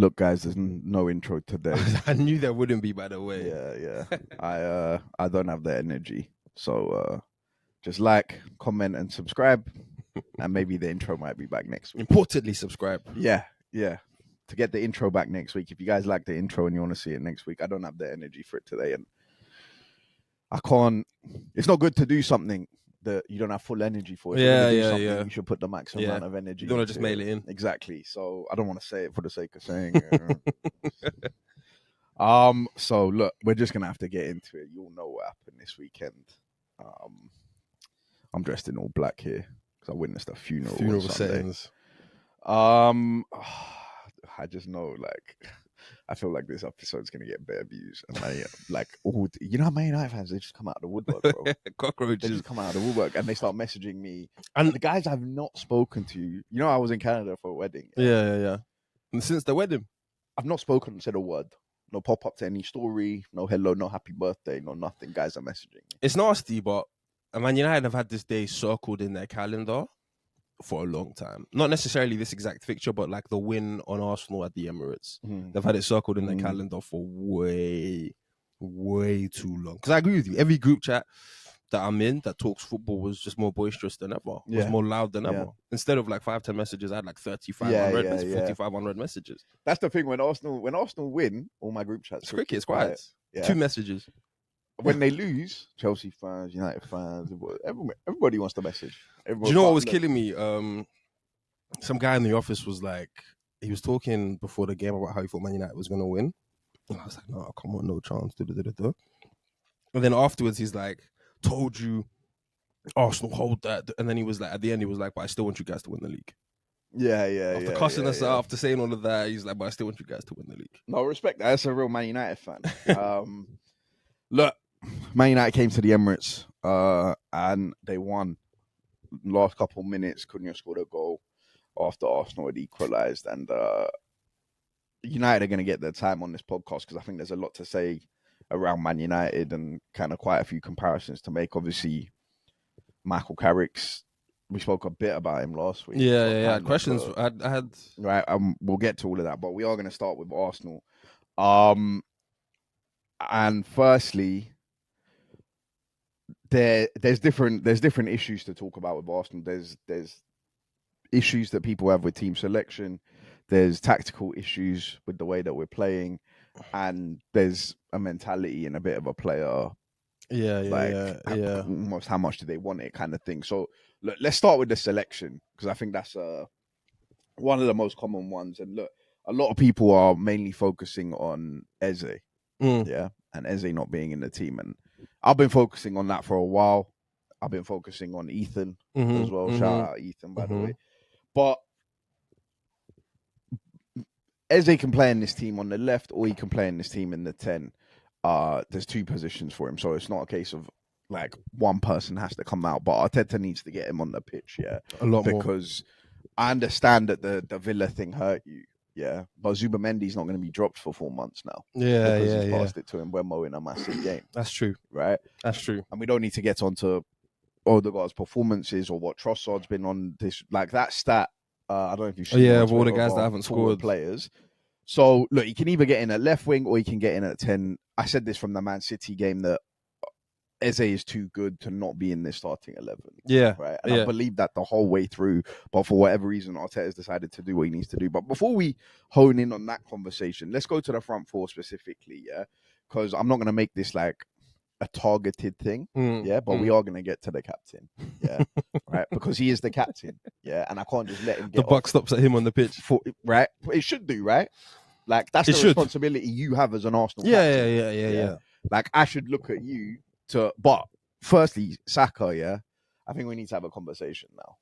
Look, guys, there's no intro today. I knew there wouldn't be, by the way. Yeah. I don't have the energy. So just comment, and subscribe. And maybe the intro might be back next week. Importantly, subscribe. Yeah. To get the intro back next week. If you guys like the intro and you want to see it next week, I don't have the energy for it today. And I can't. It's not good to do something that you don't have full energy for. If you're gonna do something, you should put the maximum amount of energy. You don't want to just mail it in. Exactly. So I don't want to say it for the sake of saying it. So look, we're just gonna have to get into it. You'll know what happened this weekend. I'm dressed in all black here because I witnessed a funeral settings. I just know, I feel like this episode's gonna get better views. And you know how Man United fans, they just come out of the woodwork, bro. Cockroaches. They just come out of the woodwork and they start messaging me. And the guys I've not spoken to, you know, I was in Canada for a wedding. Yeah. And since the wedding, I've not spoken and said a word. No pop up to any story, no hello, no happy birthday, no nothing. Guys are messaging me. It's nasty, but Man United have had this day circled in their calendar for a long time. Not necessarily this exact fixture, but like the win on Arsenal at the Emirates. They've had it circled in their calendar for way too long. Because I agree with you. Every group chat that I'm in that talks football was just more boisterous than ever. Was more loud than ever. Instead of 5-10 messages, I had 3,500, 4,500 messages. That's the thing. When Arsenal win, all my group chats. It's cricket. It's quiet. Yeah. 2 messages. When they lose, Chelsea fans, United fans, everybody wants to message. Do you know what was killing me? Some guy in the office was he was talking before the game about how he thought Man United was going to win. And I was like, no, come on, no chance. And then afterwards, he's like, told you Arsenal hold that. And then he was like, at the end, he was like, but I still want you guys to win the league. Yeah. After cussing us out, after saying all of that, he's like, but I still want you guys to win the league. No, respect that. That's a real Man United fan. Look, Man United came to the Emirates and they won. Last couple minutes, Cunha scored a goal after Arsenal had equalised. And United are going to get their time on this podcast because I think there's a lot to say around Man United and kind of quite a few comparisons to make. Obviously, Michael Carrick's, we spoke a bit about him last week. Yeah. Questions I had. Right, we'll get to all of that, but we are going to start with Arsenal. And firstly, there's different issues to talk about with Arsenal. There's issues that people have with team selection. There's tactical issues with the way that we're playing, and there's a mentality and a bit of a player. Almost how much do they want it kind of thing. So look, let's start with the selection because I think that's one of the most common ones. And look, a lot of people are mainly focusing on Eze, and Eze not being in the team. And I've been focusing on that for a while. I've been focusing on Ethan as well. Shout out Ethan, by the way. But Eze can play in this team on the left, or he can play in this team in the 10. There's 2 positions for him, so it's not a case of one person has to come out. But Arteta needs to get him on the pitch, a lot more. Because I understand that the Villa thing hurt you, but Zubamendi's not going to be dropped for 4 months now. Because he's passed it to Mbeumo in a massive game. That's true, right? That's true. And we don't need to get onto Odegaard's performances or what Trossard's been on this that stat. I don't know if you've seen. Of all the guys that haven't scored, players. So look, he can either get in at left wing or he can get in at 10. I said this from the Man City game that Eze is too good to not be in this starting 11. Right. And I believe that the whole way through, but for whatever reason, Arteta has decided to do what he needs to do. But before we hone in on that conversation, let's go to the front 4 specifically. Because I'm not going to make this a targeted thing. But we are going to get to the captain. Right. Because he is the captain. And I can't just let him get the buck stops at him on the pitch. Right. It should do, right? That's the responsibility you have as an Arsenal captain. Yeah. I should look at you but firstly, Saka, I think we need to have a conversation now.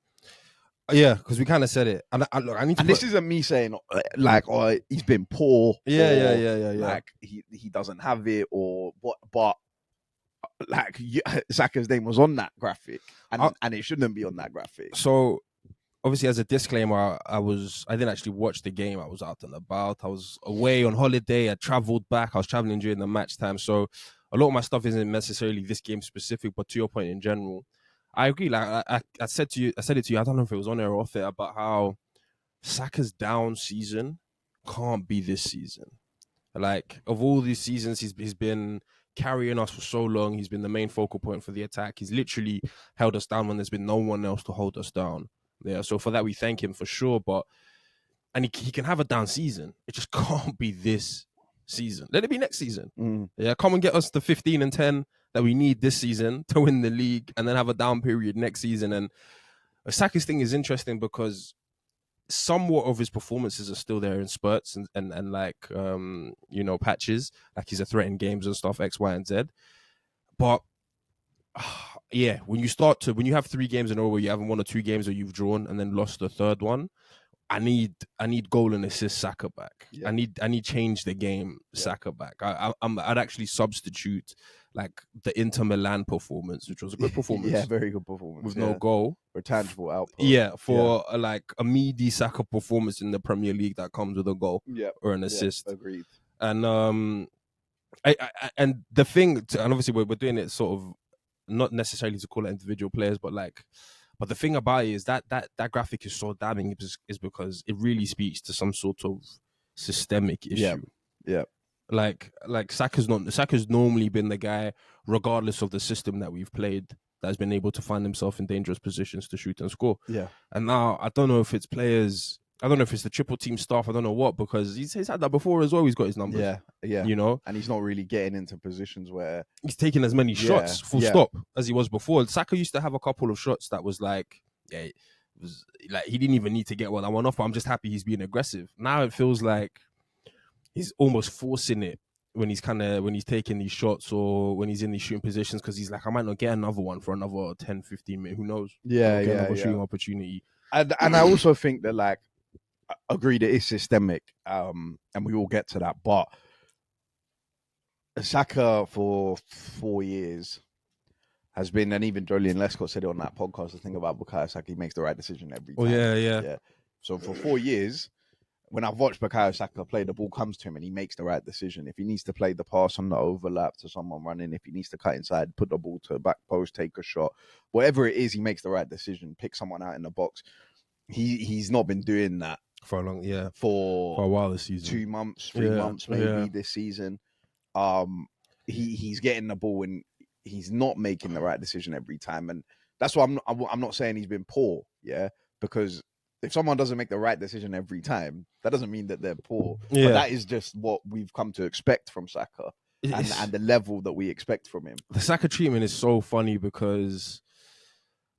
Yeah, because we kind of said it. And I need to this isn't me saying he's been poor. Yeah. He doesn't have it or what, but Saka's name was on that graphic and it shouldn't be on that graphic. So obviously, as a disclaimer, I didn't actually watch the game. I was out and about. I was away on holiday. I traveled back. I was traveling during the match time. So a lot of my stuff isn't necessarily this game specific, but to your point in general, I agree. I said it to you. I don't know if it was on air or off it about how Saka's down season can't be this season. Like, of all these seasons, he's been carrying us for so long. He's been the main focal point for the attack. He's literally held us down when there's been no one else to hold us down. Yeah, so for that, we thank him for sure. And he can have a down season. It just can't be this season. Let it be next season. Yeah, come and get us the 15 and 10 that we need this season to win the league, and then have a down period next season. And Saka's thing is interesting because somewhat of his performances are still there in spurts and like patches, like he's a threat in games and stuff, X, Y, and Z. But yeah, when you have 3 games in a row where you haven't won, or 2 games or you've drawn and then lost the third one, I need goal and assist Saka back. Yeah. I need change the game Saka back. I'd actually substitute like the Inter Milan performance, which was a good performance. Yeah, very good performance with no goal or tangible output. Yeah, for like a meaty Saka performance in the Premier League that comes with a goal or an assist. Agreed. And and the thing, and obviously we're doing it sort of not necessarily to call it individual players, but the thing about it is that graphic is so damning is because it really speaks to some sort of systemic issue. Yeah. Like Saka's normally been the guy, regardless of the system that we've played, that's been able to find himself in dangerous positions to shoot and score. Yeah. And now I don't know if it's players, I don't know if it's the triple team staff, I don't know what, because he's had that before as well. He's got his numbers. Yeah. You know? And he's not really getting into positions where he's taking as many shots, full stop, as he was before. Saka used to have a couple of shots that was like, it was like he didn't even need to get that one off, but I'm just happy he's being aggressive. Now it feels like he's almost forcing it when he's taking these shots or when he's in these shooting positions, because he's like, I might not get another one for another 10, 15 minutes. Who knows? Another shooting opportunity. And I also think that, like, agreed, it is systemic, and we all get to that. But Saka for 4 years has been, and even Julian Lescott said it on that podcast, the thing about Bukayo Saka, he makes the right decision every time. Oh, yeah. So for 4 years, when I've watched Bukayo Saka play, the ball comes to him and he makes the right decision. If he needs to play the pass on the overlap to someone running, if he needs to cut inside, put the ball to the back post, take a shot, whatever it is, he makes the right decision, pick someone out in the box. He's not been doing that for a long, for a while this season. 2 months, 3 months maybe this season. He's getting the ball and he's not making the right decision every time, and that's why I'm not saying he's been poor, because if someone doesn't make the right decision every time, that doesn't mean that they're poor. But that is just what we've come to expect from Saka, and the level that we expect from him. The Saka treatment is so funny because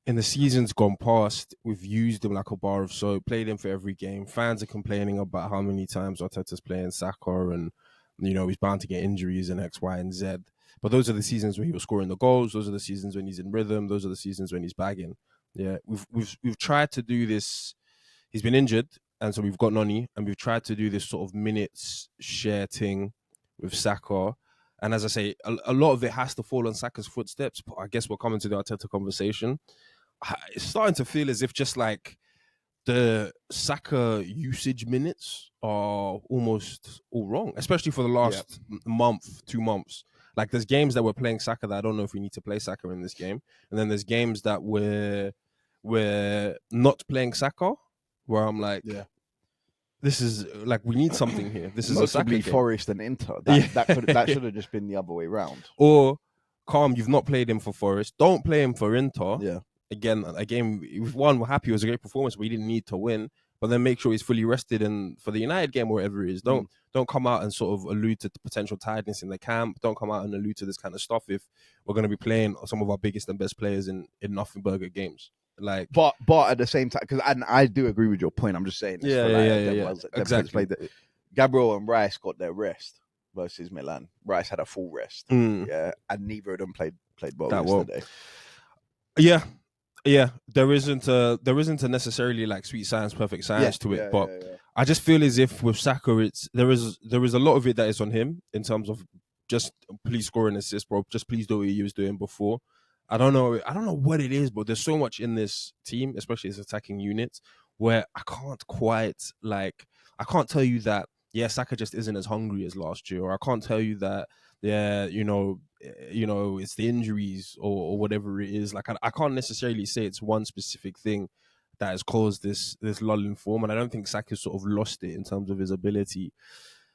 in the seasons gone past, we've used him like a bar of soap, played him for every game. Fans are complaining about how many times Arteta's playing Saka, and he's bound to get injuries and X, Y, and Z. But those are the seasons when he was scoring the goals. Those are the seasons when he's in rhythm. Those are the seasons when he's bagging. Yeah, we've tried to do this. He's been injured, and so we've got Noni, and we've tried to do this sort of minutes share thing with Saka. And as I say, a lot of it has to fall on Saka's footsteps. But I guess we're coming to the Arteta conversation. It's starting to feel as if just like the Saka usage minutes are almost all wrong, especially for the last month, 2 months. Like there's games that we're playing Saka that I don't know if we need to play Saka in this game. And then there's games that we're not playing Saka, where I'm like, this is like, we need something here. This is a Saka game. Forest and Inter. That should have just been the other way round. Or, you've not played him for Forest. Don't play him for Inter. Yeah. Again, we've won. We're happy. It was a great performance. We didn't need to win. But then make sure he's fully rested and for the United game, wherever it is. Don't come out and sort of allude to the potential tiredness in the camp. Don't come out and allude to this kind of stuff if we're going to be playing some of our biggest and best players in nothing burger games. Like, but at the same time, because I do agree with your point. I'm just saying, exactly. Gabriel and Rice got their rest versus Milan. Rice had a full rest, and neither of them played well yesterday. Yeah, there isn't a necessarily like sweet science, perfect science to it, but I just feel as if with Saka, there is a lot of it that is on him in terms of just please score an assist, bro. Just please do what he was doing before. I don't know what it is, but there's so much in this team, especially as attacking units, where I can't tell you that Saka just isn't as hungry as last year, or I can't tell you that it's the injuries or whatever it is. Like I can't necessarily say it's one specific thing that has caused this lull in form, and I don't think Saka's sort of lost it in terms of his ability.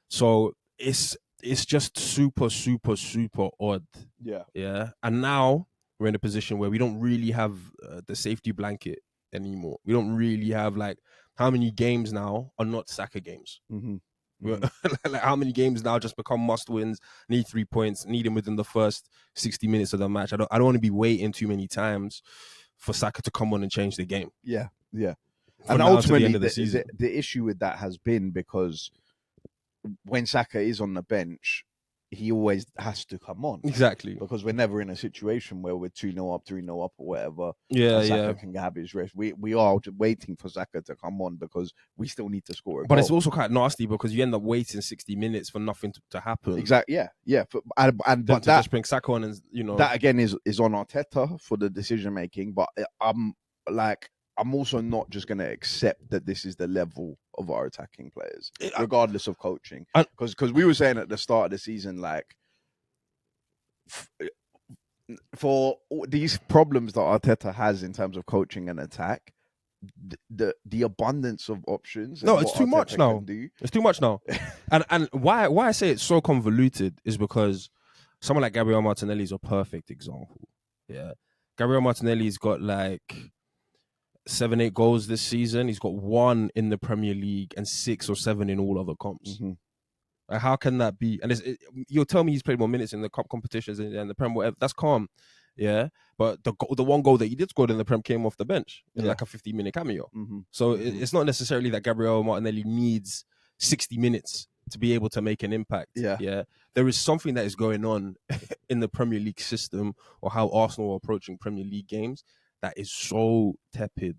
So it's just super, super, super odd. Yeah. And now we're in a position where we don't really have the safety blanket anymore. We don't really have, like, how many games now are not Saka games? Like, how many games now just become must wins? Need 3 points, need him within the first 60 minutes of the match. I don't want to be waiting too many times for Saka to come on and change the game. Yeah. And ultimately, the issue with that has been because when Saka is on the bench, he always has to come on. Exactly. Because we're never in a situation where we're 2-0 up, 3-0 up, or whatever. Saka can have his rest. We are waiting for Saka to come on because we still need to score a goal. It's also quite nasty because you end up waiting 60 minutes for nothing to happen. Exactly. Yeah. But that just bring Saka on, and that again is on Arteta for the decision making. But I'm also not just going to accept that this is the level of our attacking players, regardless of coaching. Because we were saying at the start of the season, like, for these problems that Arteta has in terms of coaching and attack, the abundance of options. No, it's too much now. It's too much now. And why I say it's so convoluted is because someone like Gabriel Martinelli is a perfect example. Yeah, Gabriel Martinelli's got like 7-8 goals this season. He's got 1 in the Premier League and 6 or 7 in all other comps. Like, how can that be? And you'll tell me he's played more minutes in the cup competitions and the Prem, whatever. That's calm, yeah. But the one goal that he did score in the Prem came off the bench in like a 15-minute cameo. So it's not necessarily that Gabriel Martinelli needs 60 minutes to be able to make an impact. Yeah. There is something that is going on in the Premier League system, or how Arsenal are approaching Premier League games, that is so tepid.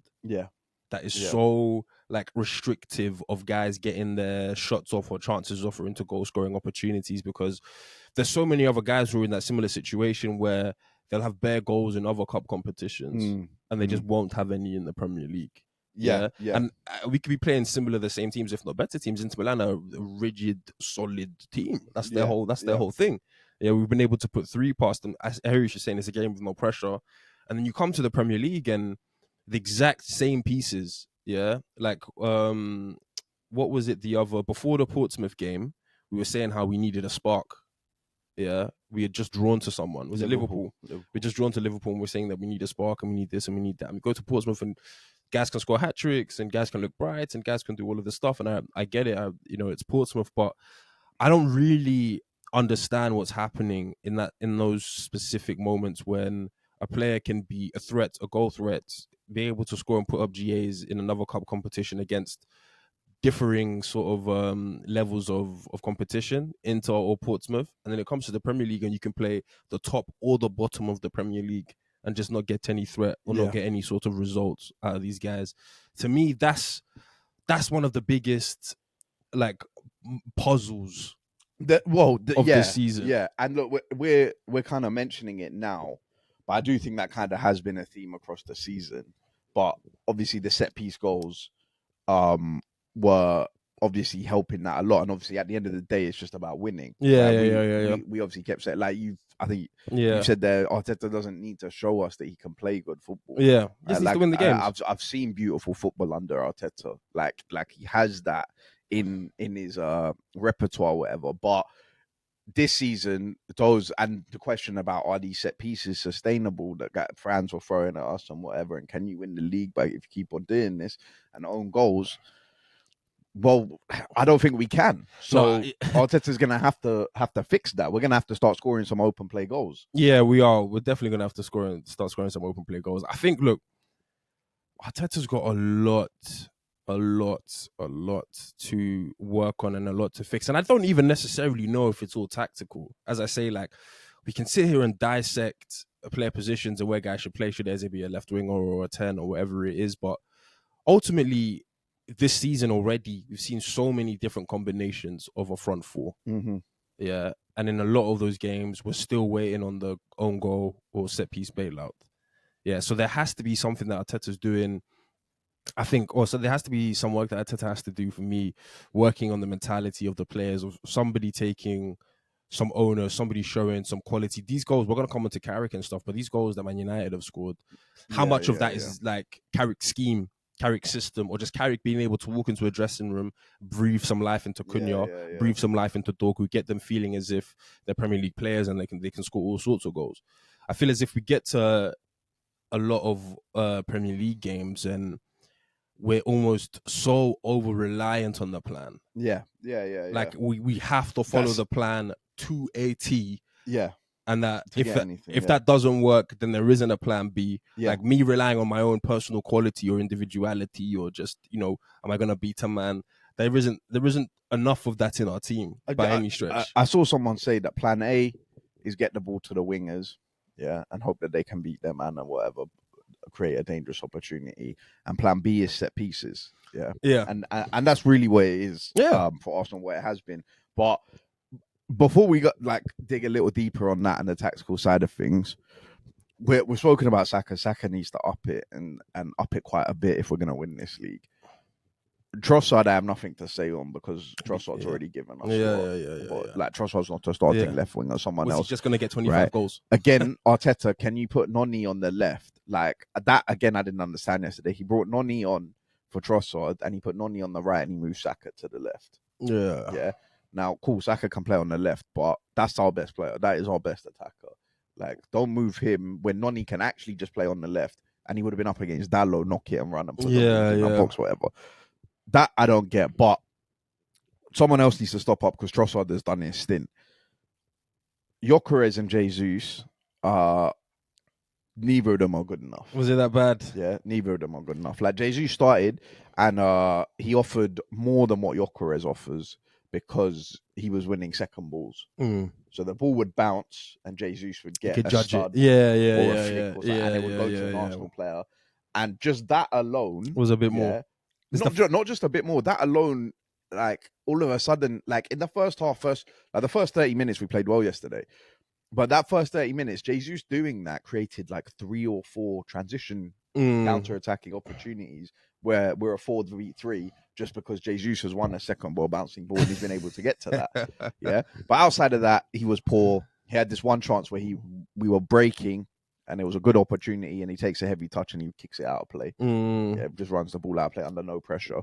That is so, like, restrictive of guys getting their shots off or chances off or into goal scoring opportunities, because there's so many other guys who are in that similar situation where they'll have bare goals in other cup competitions and they just won't have any in the Premier League. Yeah. And we could be playing the same teams, if not better teams. Inter Milan are a rigid, solid team. That's their whole thing. Yeah, we've been able to put 3 past them. As Harish is saying, it's a game with no pressure. And then you come to the Premier League and the exact same pieces, yeah? Like, what was it before the Portsmouth game, we were saying how we needed a spark, yeah? We had just drawn to someone. Was it Liverpool? We just drawn to Liverpool and we're saying that we need a spark and we need this and we need that. And we go to Portsmouth and guys can score hat-tricks and guys can look bright and guys can do all of this stuff. And I get it, it's Portsmouth, but I don't really understand what's happening in those specific moments when a player can be a threat, a goal threat, be able to score and put up GAs in another cup competition against differing sort of levels of competition, Inter or Portsmouth. And then it comes to the Premier League and you can play the top or the bottom of the Premier League and just not get any threat or not get any sort of results out of these guys. To me, that's one of the biggest, like, puzzles of this season. Yeah, and look, we're kind of mentioning it now, but I do think that kind of has been a theme across the season. But obviously the set piece goals were obviously helping that a lot. And obviously at the end of the day, it's just about winning. We obviously kept saying, like, you said there, Arteta doesn't need to show us that he can play good football. Yeah, just needs to win the games. I've seen beautiful football under Arteta. Like he has that in his repertoire, or whatever. But this season, and the question about, are these set pieces sustainable that fans were throwing at us and whatever, and can you win the league if you keep on doing this and own goals? Well, I don't think we can. So Arteta's gonna have to fix that. We're gonna have to start scoring some open play goals. Yeah, we are. We're definitely gonna have to start scoring some open play goals. I think, look, Arteta's got a lot to work on and a lot to fix. And I don't even necessarily know if it's all tactical. As I say, like, we can sit here and dissect player positions and where guys should play. Should there be a left winger or a 10 or whatever it is? But ultimately, this season already, we've seen so many different combinations of a front four. Yeah. And in a lot of those games, we're still waiting on the own goal or set piece bailout. Yeah. So there has to be something that Arteta's doing. I think also there has to be some work that Arteta has to do, for me, working on the mentality of the players, of somebody taking some owner, somebody showing some quality. These goals, we're going to come into Carrick and stuff, but these goals that Man United have scored, how much of that is like Carrick's scheme Carrick's system, or just Carrick being able to walk into a dressing room, breathe some life into Cunha, breathe some life into Doku, get them feeling as if they're Premier League players and they can score all sorts of goals. I feel as if we get to a lot of Premier League games and we're almost so over reliant on the plan. Yeah. Like we have to follow the plan to a T. Yeah. And that if that doesn't work, then there isn't a plan B. Yeah. Like me relying on my own personal quality or individuality, or just, am I gonna beat a man? There isn't enough of that in our team by any stretch. I saw someone say that plan A is get the ball to the wingers, and hope that they can beat their man or whatever, create a dangerous opportunity. And plan B is set pieces. Yeah. And that's really what it is. For Arsenal, where it has been. But before we dig a little deeper on that and the tactical side of things, we're spoken about Saka. Saka needs to up it and up it quite a bit if we're going to win this league. Trossard, I have nothing to say on because Trossard's already given us. Like Trossard's not a starting left wing or someone else. He's just going to get 25 goals. Again, Arteta, can you put Noni on the left? Like that again, I didn't understand yesterday. He brought Noni on for Trossard and he put Noni on the right and he moved Saka to the left. Yeah. Now, cool, Saka can play on the left, but that's our best player. That is our best attacker. Like, don't move him when Noni can actually just play on the left, and he would have been up against Dallo, knock it and run and put in the box, whatever. That I don't get, but someone else needs to stop up because Trossard has done his stint. Gyökeres and Jesus, neither of them are good enough. Was it that bad? Yeah, neither of them are good enough. Like, Jesus started, and he offered more than what Gyökeres offers, because he was winning second balls. So the ball would bounce and Jesus would get a stud. And it would go to an Arsenal player. And just that alone was a bit more. Not just a bit more. That alone, like all of a sudden, like in the first half, the first 30 minutes we played well yesterday. But that first 30 minutes, Jesus doing that created like 3 or 4 transition counter-attacking opportunities where we're a 4-3 just because Jesus has won a second ball bouncing ball and he's been able to get to that. But outside of that, he was poor. He had this one chance where we were breaking and it was a good opportunity and he takes a heavy touch and he kicks it out of play. Just runs the ball out of play under no pressure.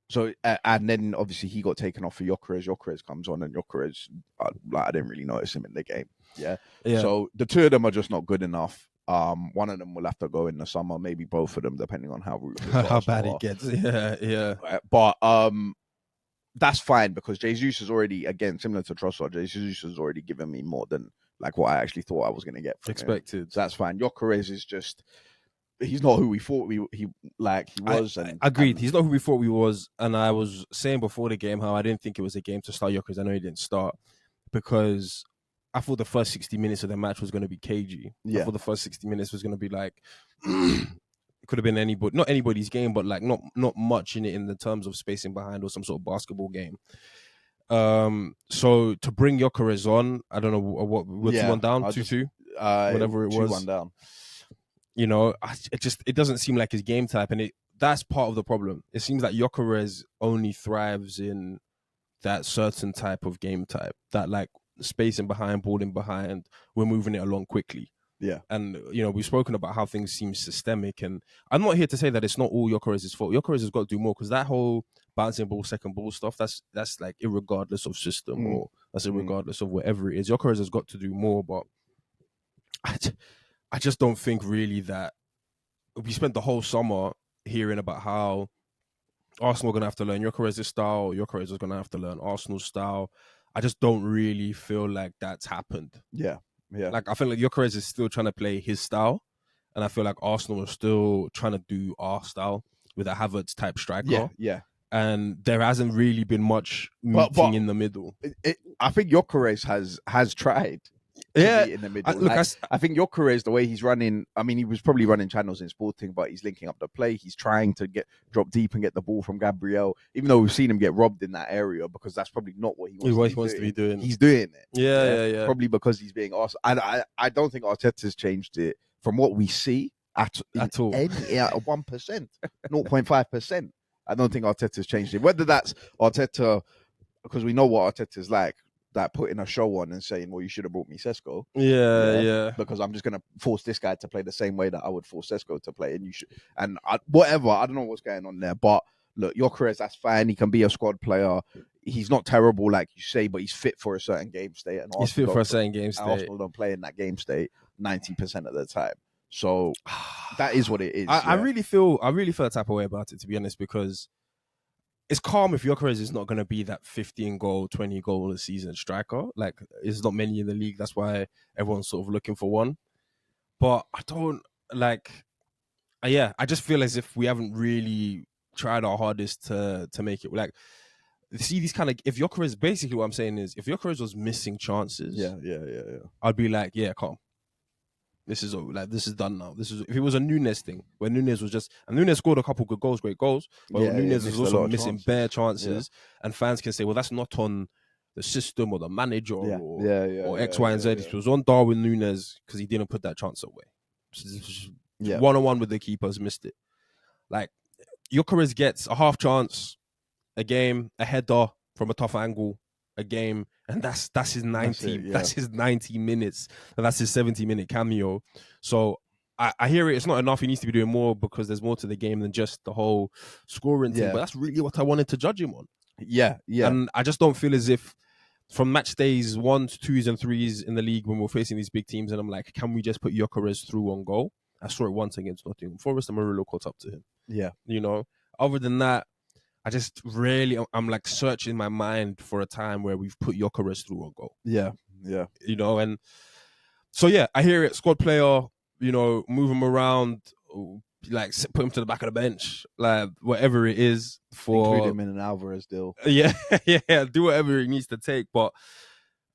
So, and then obviously he got taken off for Gyökeres. Gyökeres comes on and Gyökeres, I didn't really notice him in the game. So the two of them are just not good enough. One of them will have to go in the summer, maybe both of them, depending on how bad it gets. But that's fine because Jesus is already, again, similar to Trossard, Jesus has already given me more than like what I actually thought I was going to get from expected. Him. So that's fine. Gyökeres is just, he's not who we thought he was. Agreed. He's not who we thought he was. And I was saying before the game how I didn't think it was a game to start Gyökeres. I know he didn't start because I thought the first 60 minutes of the match was going to be cagey. I thought the first 60 minutes was going to be like, it could have been not anybody's game, but like not much in it in the terms of spacing behind or some sort of basketball game. So to bring Gyökeres on, I don't know what we're 2-1 down, 2-2, whatever it was. 2-1 down. It doesn't seem like his game type, and that's part of the problem. It seems like Gyökeres only thrives in that certain type of game type, that like spacing behind, balling behind, we're moving it along quickly. And we've spoken about how things seem systemic, and I'm not here to say that it's not all Gyökeres' fault. Gyökeres has got to do more because that whole bouncing ball, second ball stuff, that's like irregardless of system or that's irregardless of whatever it is. Gyökeres has got to do more, but I just don't think really that we spent the whole summer hearing about how Arsenal are going to have to learn Gyökeres' style, Gyökeres is going to have to learn Arsenal's style. I just don't really feel like that's happened. Like I feel like Gyökeres is still trying to play his style, and I feel like Arsenal are still trying to do our style with a Havertz type striker. And there hasn't really been much meeting in the middle. I think Gyökeres has tried. In the middle. I think Gyökeres, the way he's running, I mean, he was probably running channels in Sporting, but he's linking up the play. He's trying to drop deep and get the ball from Gabriel, even though we've seen him get robbed in that area because that's probably not what he wants to be doing. He's doing it. Probably because he's being asked. I don't think Arteta's changed it from what we see at all. 1%, 0.5%. I don't think Arteta's changed it. Whether that's Arteta, because we know what Arteta's like, that putting a show on and saying, well, you should have brought me Sesko. Yeah. Because I'm just going to force this guy to play the same way that I would force Sesko to play. And whatever, I don't know what's going on there. But look, Gyökeres, that's fine. He can be a squad player. He's not terrible, like you say, but he's fit for a certain game state. And he's fit for a certain game state. Arsenal don't play in that game state 90% of the time. So that is what it is. I really feel a type of way about it, to be honest, because it's calm if Gyökeres is not going to be that 15 goal, 20 goal a season striker. Like, there's not many in the league. That's why everyone's sort of looking for one. But I don't I just feel as if we haven't really tried our hardest to make it. Like, see these kind of, if Gyökeres, basically what I'm saying is, if Gyökeres was missing chances, I'd be like, yeah, calm. This is done now. If it was a Nunes thing, where Nunes was and Nunes scored a couple good goals, great goals, but Nunes was also missing bare chances, and fans can say, well, that's not on the system or the manager or X, Y, and Z. It was on Darwin Nunes because he didn't put that chance away. One-on-one with the keepers, missed it. Like, Gyökeres gets a half chance a game, a header from a tough angle a game, and that's his 90. That's his 90 minutes, and that's his 70-minute cameo. So I hear it. It's not enough. He needs to be doing more because there's more to the game than just the whole scoring thing. But that's really what I wanted to judge him on. Yeah. And I just don't feel as if from match days 1s, 2s, and 3s in the league when we're facing these big teams, and I'm like, can we just put Gyökeres through on goal? I saw it once against Nottingham Forest, and Murillo caught up to him. Yeah, Other than that, I just really, I'm like searching my mind for a time where we've put Gyökeres through a goal. Yeah. And so, I hear it. Squad player, move him around, like put him to the back of the bench, like whatever it is include him in an Alvarez deal. Yeah, do whatever he needs to take. But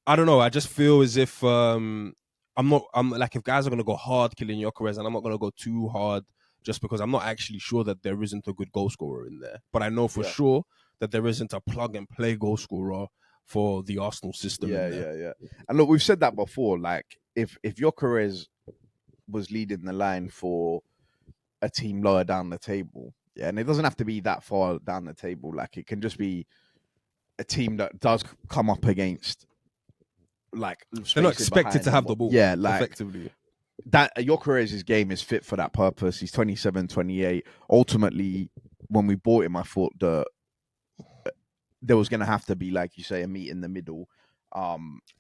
I don't know. I just feel as if I'm like, if guys are going to go hard killing Gyökeres, and I'm not going to go too hard, just because I'm not actually sure that there isn't a good goal scorer in there. But I know for sure that there isn't a plug-and-play goal scorer for the Arsenal system. Yeah. And look, we've said that before. Like, if Gyökeres was leading the line for a team lower down the table, and it doesn't have to be that far down the table. Like, it can just be a team that does come up against, like, they're not expected to have the ball. Yeah, like, effectively. That Gyökeres' game is fit for that purpose. He's 27, 28. Ultimately, when we bought him, I thought that there was going to have to be, like you say, a meet in the middle.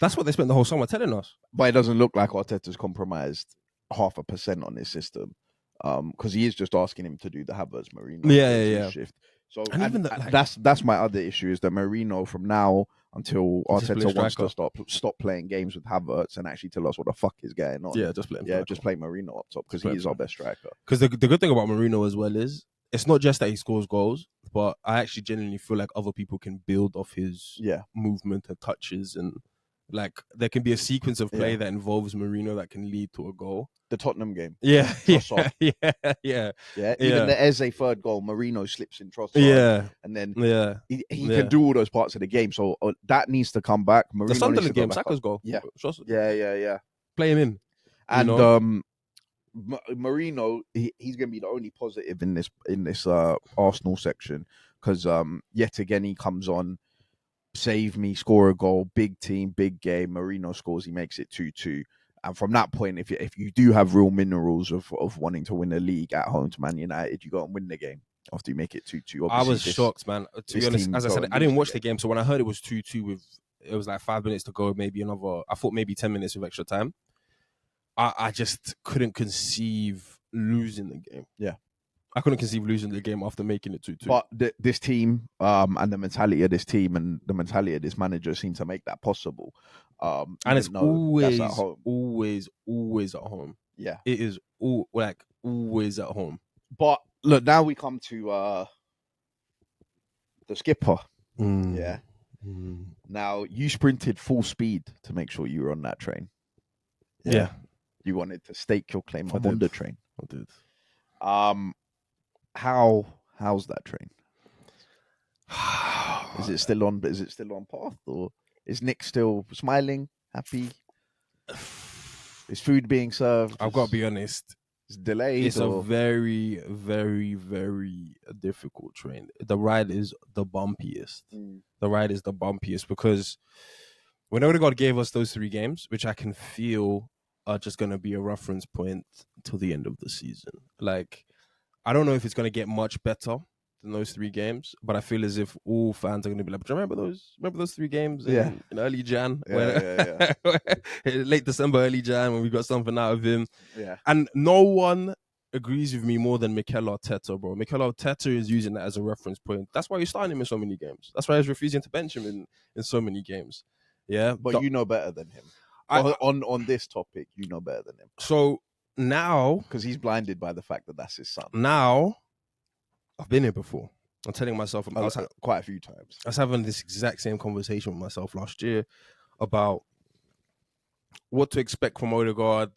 That's what they spent the whole summer telling us. But it doesn't look like Arteta's compromised 0.5% on his system, because he is just asking him to do the Havertz Marino shift. So, and even that's my other issue, is that Marino, from now until Arteta wants to stop playing games with Havertz and actually tell us what the fuck is going on. Yeah, just play him. Yeah, just play Marino up top, because he is our best striker. Because the good thing about Marino as well is, it's not just that he scores goals, but I actually genuinely feel like other people can build off his movement and touches, and like there can be a sequence of play that involves Marino that can lead to a goal. The Tottenham game. Yeah. Even the Eze third goal, Marino slips in Trossard. Yeah. And then he can do all those parts of the game. So that needs to come back. Marino the Sunderland game, Saka's goal. Yeah. Yeah. Play him in. And Marino, he's going to be the only positive in this Arsenal section, because yet again he comes on, save me, score a goal, big team, big game. Marino scores, he makes it 2-2. And from that point, if you do have real minerals of wanting to win a league at home to Man United, you go and win the game after you make it 2-2. I was shocked, man. To be honest, as I said, I didn't watch the game, so when I heard it was 2-2 it was like 5 minutes to go, I thought maybe 10 minutes with extra time. I just couldn't conceive losing the game. Yeah. I couldn't conceive losing the game after making it 2-2. But this team, and the mentality of this team and the mentality of this manager seem to make that possible. And it's always at home. Yeah. It is always at home. But look, now we come to the skipper. Yeah. Now, you sprinted full speed to make sure you were on that train. Yeah. You wanted to stake your claim on the train. I did. How's that train? Is it still on path, or is Nick still smiling, happy? Is food being served? I've got to be honest. It's delayed. It's a very, very, very difficult train. The ride is the bumpiest. The ride is the bumpiest because when Odegaard gave us those 3 games, which I can feel are just going to be a reference point till the end of the season. Like, I don't know if it's going to get much better than those 3 games, but I feel as if all fans are going to be like, do you remember those 3 games in early Jan? Late December, early Jan, when we got something out of him. Yeah. And no one agrees with me more than Mikel Arteta, bro. Mikel Arteta is using that as a reference point. That's why he's starting him in so many games. That's why he's refusing to bench him in so many games. Yeah. But you know better than him. On this topic, you know better than him. So now... Because he's blinded by the fact that that's his son. Now, I've been here before. I'm telling myself... quite a few times. I was having this exact same conversation with myself last year about what to expect from Odegaard.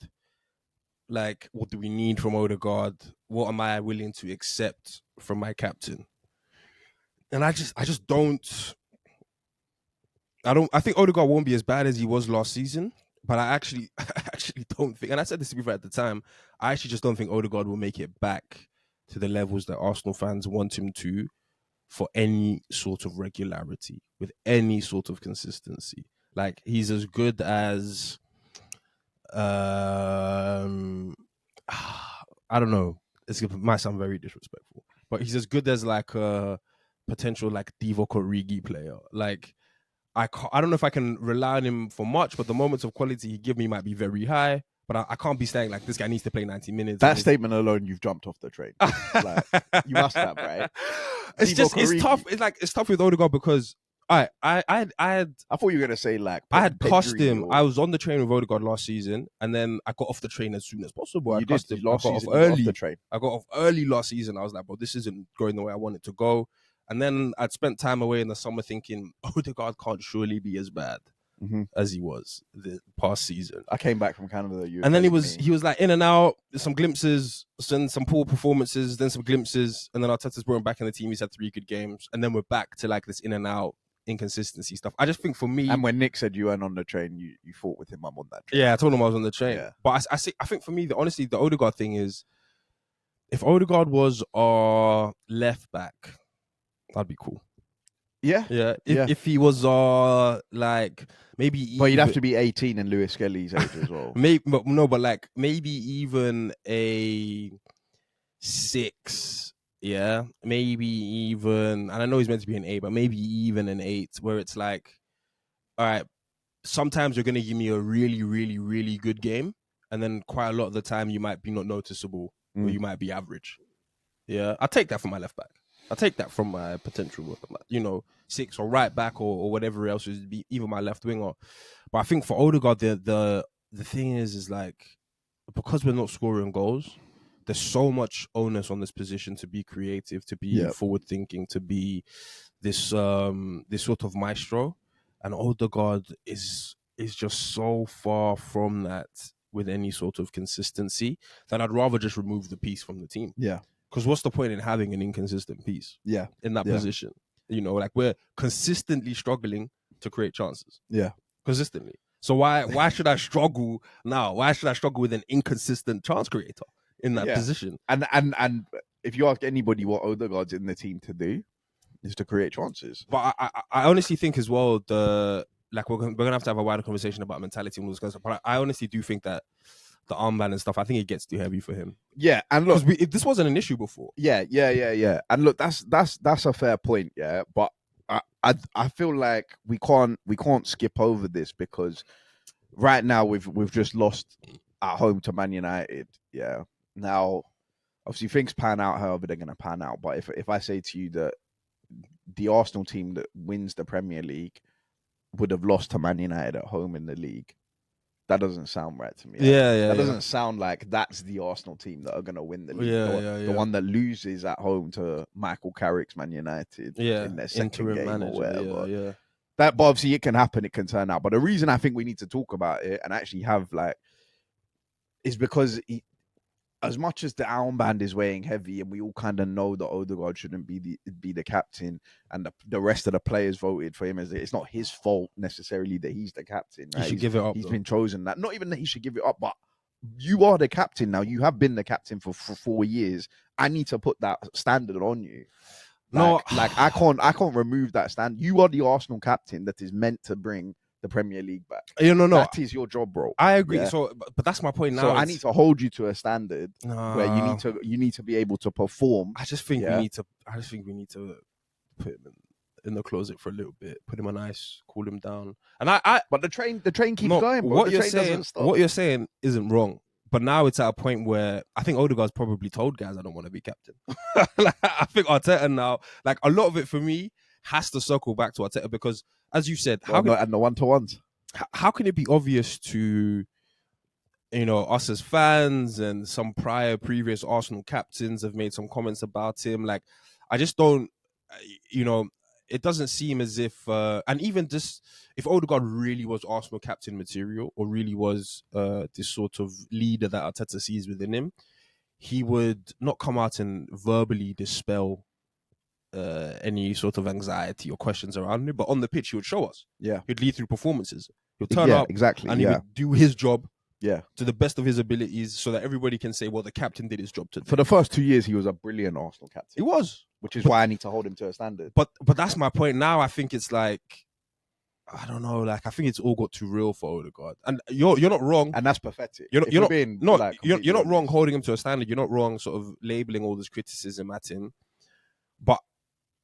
Like, what do we need from Odegaard? What am I willing to accept from my captain? And I just don't... I think Odegaard won't be as bad as he was last season, but I actually don't think, and I said this before at the time, I actually just don't think Odegaard will make it back to the levels that Arsenal fans want him to for any sort of regularity, with any sort of consistency. Like, he's as good as, I don't know, it might sound very disrespectful, but he's as good as like a potential like Divock Origi player. Like, I don't know if I can rely on him for much, but the moments of quality he give me might be very high. But I can't be saying like this guy needs to play 90 minutes. That statement alone, you've jumped off the train. Like, you must have, right? It's tough. It's tough with Odegaard because I thought you were gonna say like I had cussed him. I was on the train with Odegaard last season, and then I got off the train as soon as possible. You did last season. Off the train. I got off early last season. I was like, bro, this isn't going the way I want it to go. And then I'd spent time away in the summer thinking, Odegaard can't surely be as bad as he was the past season. I came back from Canada. And then he was like in and out, some glimpses, some poor performances, then some glimpses. And then Arteta's brought him back in the team. He's had 3 good games. And then we're back to like this in and out inconsistency stuff. I just think for me... And when Nick said you weren't on the train, you fought with him. I'm on that train. Yeah, I told him I was on the train. Yeah. But I think for me, honestly, the Odegaard thing is, if Odegaard was our left back, that'd be cool. Yeah. If he was like maybe, but you'd have to be 18 and Lewis Skelly's age as well. but like maybe even a 6. Yeah, maybe even, and I know he's meant to be an 8, but maybe even an 8, where it's like, all right, sometimes you're gonna give me a really, really, really good game, and then quite a lot of the time you might be not noticeable or you might be average. Yeah, I'll take that from my left back. I'll take that from my potential, 6 or right back or whatever else would be, even my left winger. But I think for Odegaard, the thing is like, because we're not scoring goals, there's so much onus on this position to be creative, to be forward thinking, to be this sort of maestro. And Odegaard is just so far from that with any sort of consistency that I'd rather just remove the piece from the team. Yeah. Because what's the point in having an inconsistent piece? Yeah. In that position, like we're consistently struggling to create chances. Yeah. Consistently. So why should I struggle now? Why should I struggle with an inconsistent chance creator in that position? And if you ask anybody what Odegaard's in the team to do, is to create chances. But I honestly think as well we're gonna have to have a wider conversation about mentality and all this kind of stuff. But I honestly do think that the armband and stuff, I think it gets too heavy for him. Yeah, and look, if this wasn't an issue before. Yeah. And look, that's a fair point. Yeah, but I feel like we can't skip over this because right now we've just lost at home to Man United. Yeah. Now, obviously things pan out however they're gonna pan out. But if I say to you that the Arsenal team that wins the Premier League would have lost to Man United at home in the league, that doesn't sound right to me. That doesn't sound like that's the Arsenal team that are going to win the league. The one that loses at home to Michael Carrick's Man United in their second game or whatever. But obviously it can happen, it can turn out. But the reason I think we need to talk about it and actually have is because as much as the armband is weighing heavy and we all kind of know that Odegaard shouldn't be the captain and the rest of the players voted for him, it's not his fault necessarily that he's the captain. Right? He should give it up. He's been chosen that. Not even that he should give it up, but you are the captain now. You have been the captain for 4 years. I need to put that standard on you. I can't remove that stand. You are the Arsenal captain that is meant to bring the Premier League back. No. That is your job, bro. I agree. Yeah? So, but that's my point now. So I need to hold you to a standard where you need to be able to perform. I just think we need to put him in the closet for a little bit, put him on ice, cool him down. And but the train keeps going, bro. What you're saying isn't wrong. But now it's at a point where I think Odegaard's probably told guys I don't want to be captain. Like, I think Arteta now, like a lot of it for me has to circle back to Arteta because, as you said, and the one-to-ones. How can it be obvious to, us as fans and some previous Arsenal captains have made some comments about him? Like, I just don't, it doesn't seem as if, and even just if Odegaard really was Arsenal captain material or really was this sort of leader that Arteta sees within him, he would not come out and verbally dispel any sort of anxiety or questions around him. But on the pitch, he would show us. Yeah. He'd lead through performances. He'll turn up exactly, and he would do his job to the best of his abilities so that everybody can say, well, the captain did his job today. For the first 2 years, he was a brilliant Arsenal captain. He was. Which is why I need to hold him to a standard. But that's my point. Now I think it's like, I don't know, like I think it's all got too real for Odegaard. And you're not wrong. And that's pathetic. You're not wrong holding him to a standard. You're not wrong sort of labeling all this criticism at him. But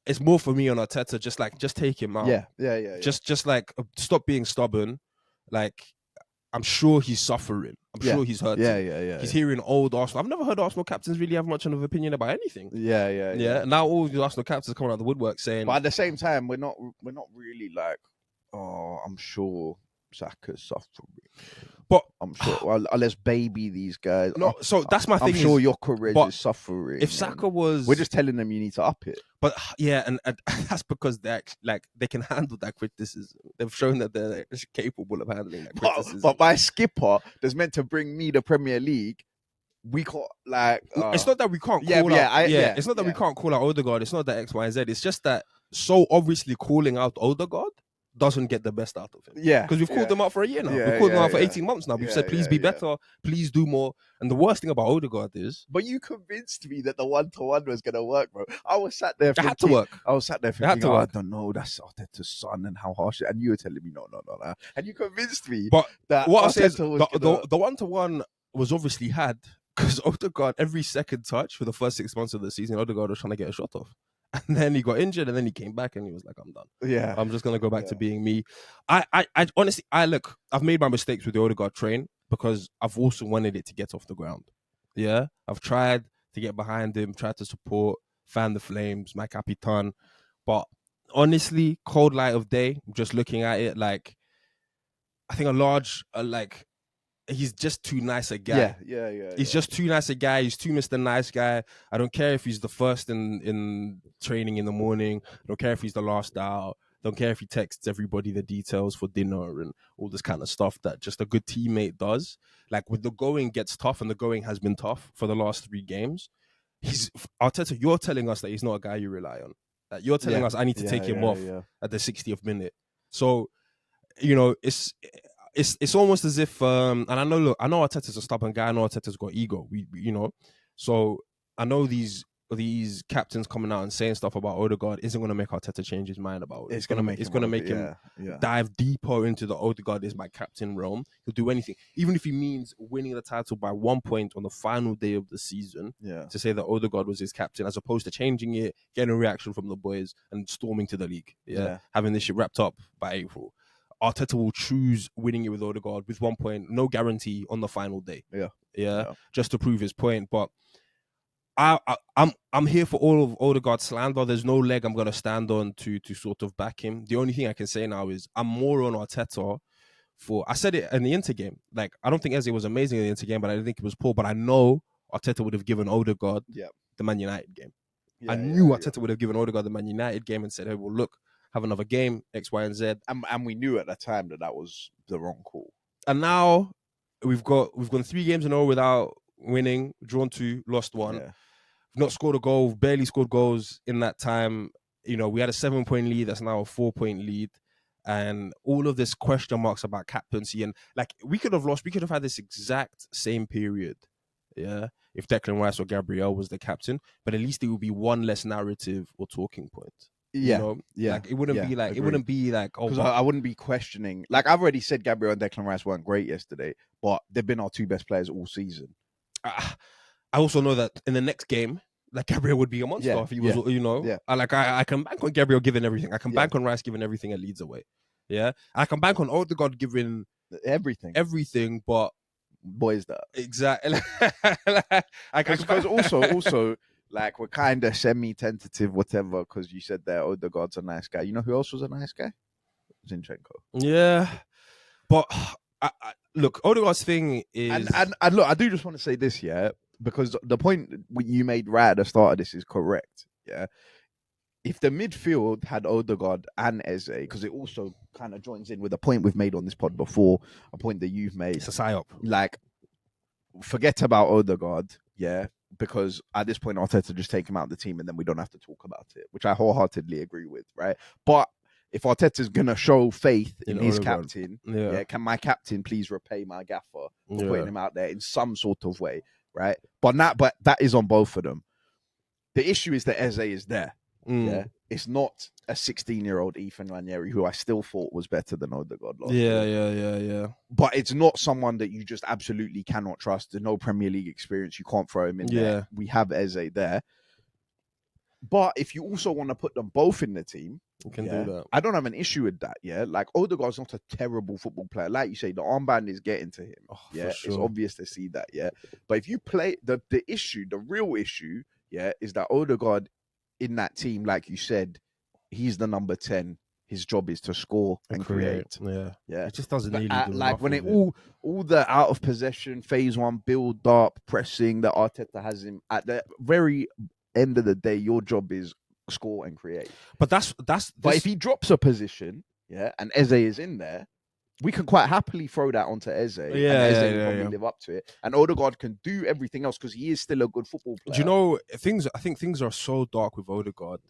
it's more for me on Arteta, just take him out. Yeah. Just like stop being stubborn. Like, I'm sure he's suffering. I'm sure he's hurting. Yeah. He's hearing old Arsenal. I've never heard Arsenal captains really have much of an opinion about anything. Yeah. Now all the Arsenal captains coming out of the woodwork saying. But at the same time, we're not really like, oh, I'm sure Saka's suffering. But I'm sure. Well, let's baby these guys. No, so that's my thing. I'm sure your career is suffering. If Saka was, we're just telling them you need to up it. But yeah, and that's because they can handle that criticism. They've shown that they're capable of handling that criticism. But my skipper that's meant to bring me the Premier League, we can't it's not that we can't call out. It's not that we can't call out Odegaard. It's not that X, Y, and Z. It's just that so obviously calling out Odegaard doesn't get the best out of him. Yeah. Because we've called them out for a year now. We've called them out for 18 months now. We've said, please be better. Please do more. And the worst thing about Odegaard is... But you convinced me that the one-to-one was going to work, bro. I was sat there thinking... It had to work. I was sat there thinking, I don't know, that's Arteta's son and how harsh... And you were telling me, no. And you convinced me that what I said, the one-to-one was obviously had because Odegaard, every second touch for the first 6 months of the season, Odegaard was trying to get a shot off. And then he got injured, and then he came back, and he was like, "I'm done. Yeah, I'm just gonna go back to being me." I honestly, I've made my mistakes with the Odegaard train because I've also wanted it to get off the ground. Yeah, I've tried to get behind him, tried to support, fan the flames, my capitan. But honestly, cold light of day, just looking at it, like I think he's just too nice a guy. Yeah. He's just too nice a guy. He's too Mr. Nice Guy. I don't care if he's the first in training in the morning. I don't care if he's the last out. Don't care if he texts everybody the details for dinner and all this kind of stuff that just a good teammate does. Like when the going gets tough, and the going has been tough for the last 3 games, Arteta, you're telling us that he's not a guy you rely on. That you're telling us I need to take him off at the 60th minute. So, it's almost as if, and I know Arteta's a stubborn guy. I know Arteta's got ego. We so I know these captains coming out and saying stuff about Odegaard isn't going to make Arteta change his mind about it. It's going to make him dive deeper into the Odegaard is my captain realm. He'll do anything, even if he means winning the title by 1 point on the final day of the season. To say that Odegaard was his captain, as opposed to changing it, getting a reaction from the boys, and storming to the league. Having this shit wrapped up by April. Arteta will choose winning it with Odegaard with 1 point, no guarantee on the final day. Yeah, just to prove his point. But I'm here for all of Odegaard's slander. There's no leg I'm gonna stand on to sort of back him. The only thing I can say now is I'm more on Arteta I said it in the Inter game. Like, I don't think Eze was amazing in the Inter game, but I didn't think it was poor. But I know Arteta would have given Odegaard the Man United game. I knew Arteta would have given Odegaard the Man United game and said, hey, well, look, have another game, X, Y, and Z. And we knew at the time that was the wrong call. And now we've gone 3 games in a row without winning, drawn 2, lost 1. We've not scored a goal, barely scored goals in that time. We had a 7-point lead, that's now a 4-point lead. And all of this question marks about captaincy. And like, we could have had this exact same period. Yeah. If Declan Rice or Gabriel was the captain, but at least it would be one less narrative or talking point. Yeah, like it wouldn't be like agreed. it wouldn't be like because I wouldn't be questioning. Like I've already said, Gabriel and Declan Rice weren't great yesterday, but they've been our two best players all season. I also know that in the next game, like Gabriel would be a monster if he was, I can bank on Gabriel giving everything. I can bank on Rice giving everything at Leeds away. Yeah, I can bank on Odegaard giving everything, but boys that exactly. Because also like we're kind of semi-tentative, whatever. Because you said that Odegaard's a nice guy. You know who else was a nice guy? Zinchenko. Yeah, but look, Odegaard's thing is, and look, I do just want to say this, because the point you made right at the start of this is correct. Yeah, if the midfield had Odegaard and Eze, because it also kind of joins in with a point we've made on this pod before, a point that you've made. It's a psyop. Like, forget about Odegaard, because at this point Arteta just take him out of the team and then we don't have to talk about it, which I wholeheartedly agree with, right? But if Arteta's gonna show faith in his captain, can my captain please repay my gaffer for putting him out there in some sort of way, right? But that is on both of them. The issue is that Eze is there. Yeah, it's not a 16-year-old Ethan Ranieri, who I still thought was better than Odegaard last year. Yeah. But it's not someone that you just absolutely cannot trust. There's no Premier League experience. You can't throw him in there. We have Eze there. But if you also want to put them both in the team, you can do that. I don't have an issue with that. Yeah, like Odegaard's not a terrible football player. Like you say, the armband is getting to him. Sure. It's obvious to see that. Yeah, but if you play the real issue, is that Odegaard in that team, like you said, he's the number 10. His job is to score and create. Yeah. It just doesn't need to do like when all the out of possession, phase one, build up, pressing that Arteta has him at the very end of the day, your job is score and create. But that's but if he drops a position, and Eze is in there, we can quite happily throw that onto Eze. And Eze will probably live up to it. And Odegaard can do everything else because he is still a good football player. Do you know, I think things are so dark with Odegaard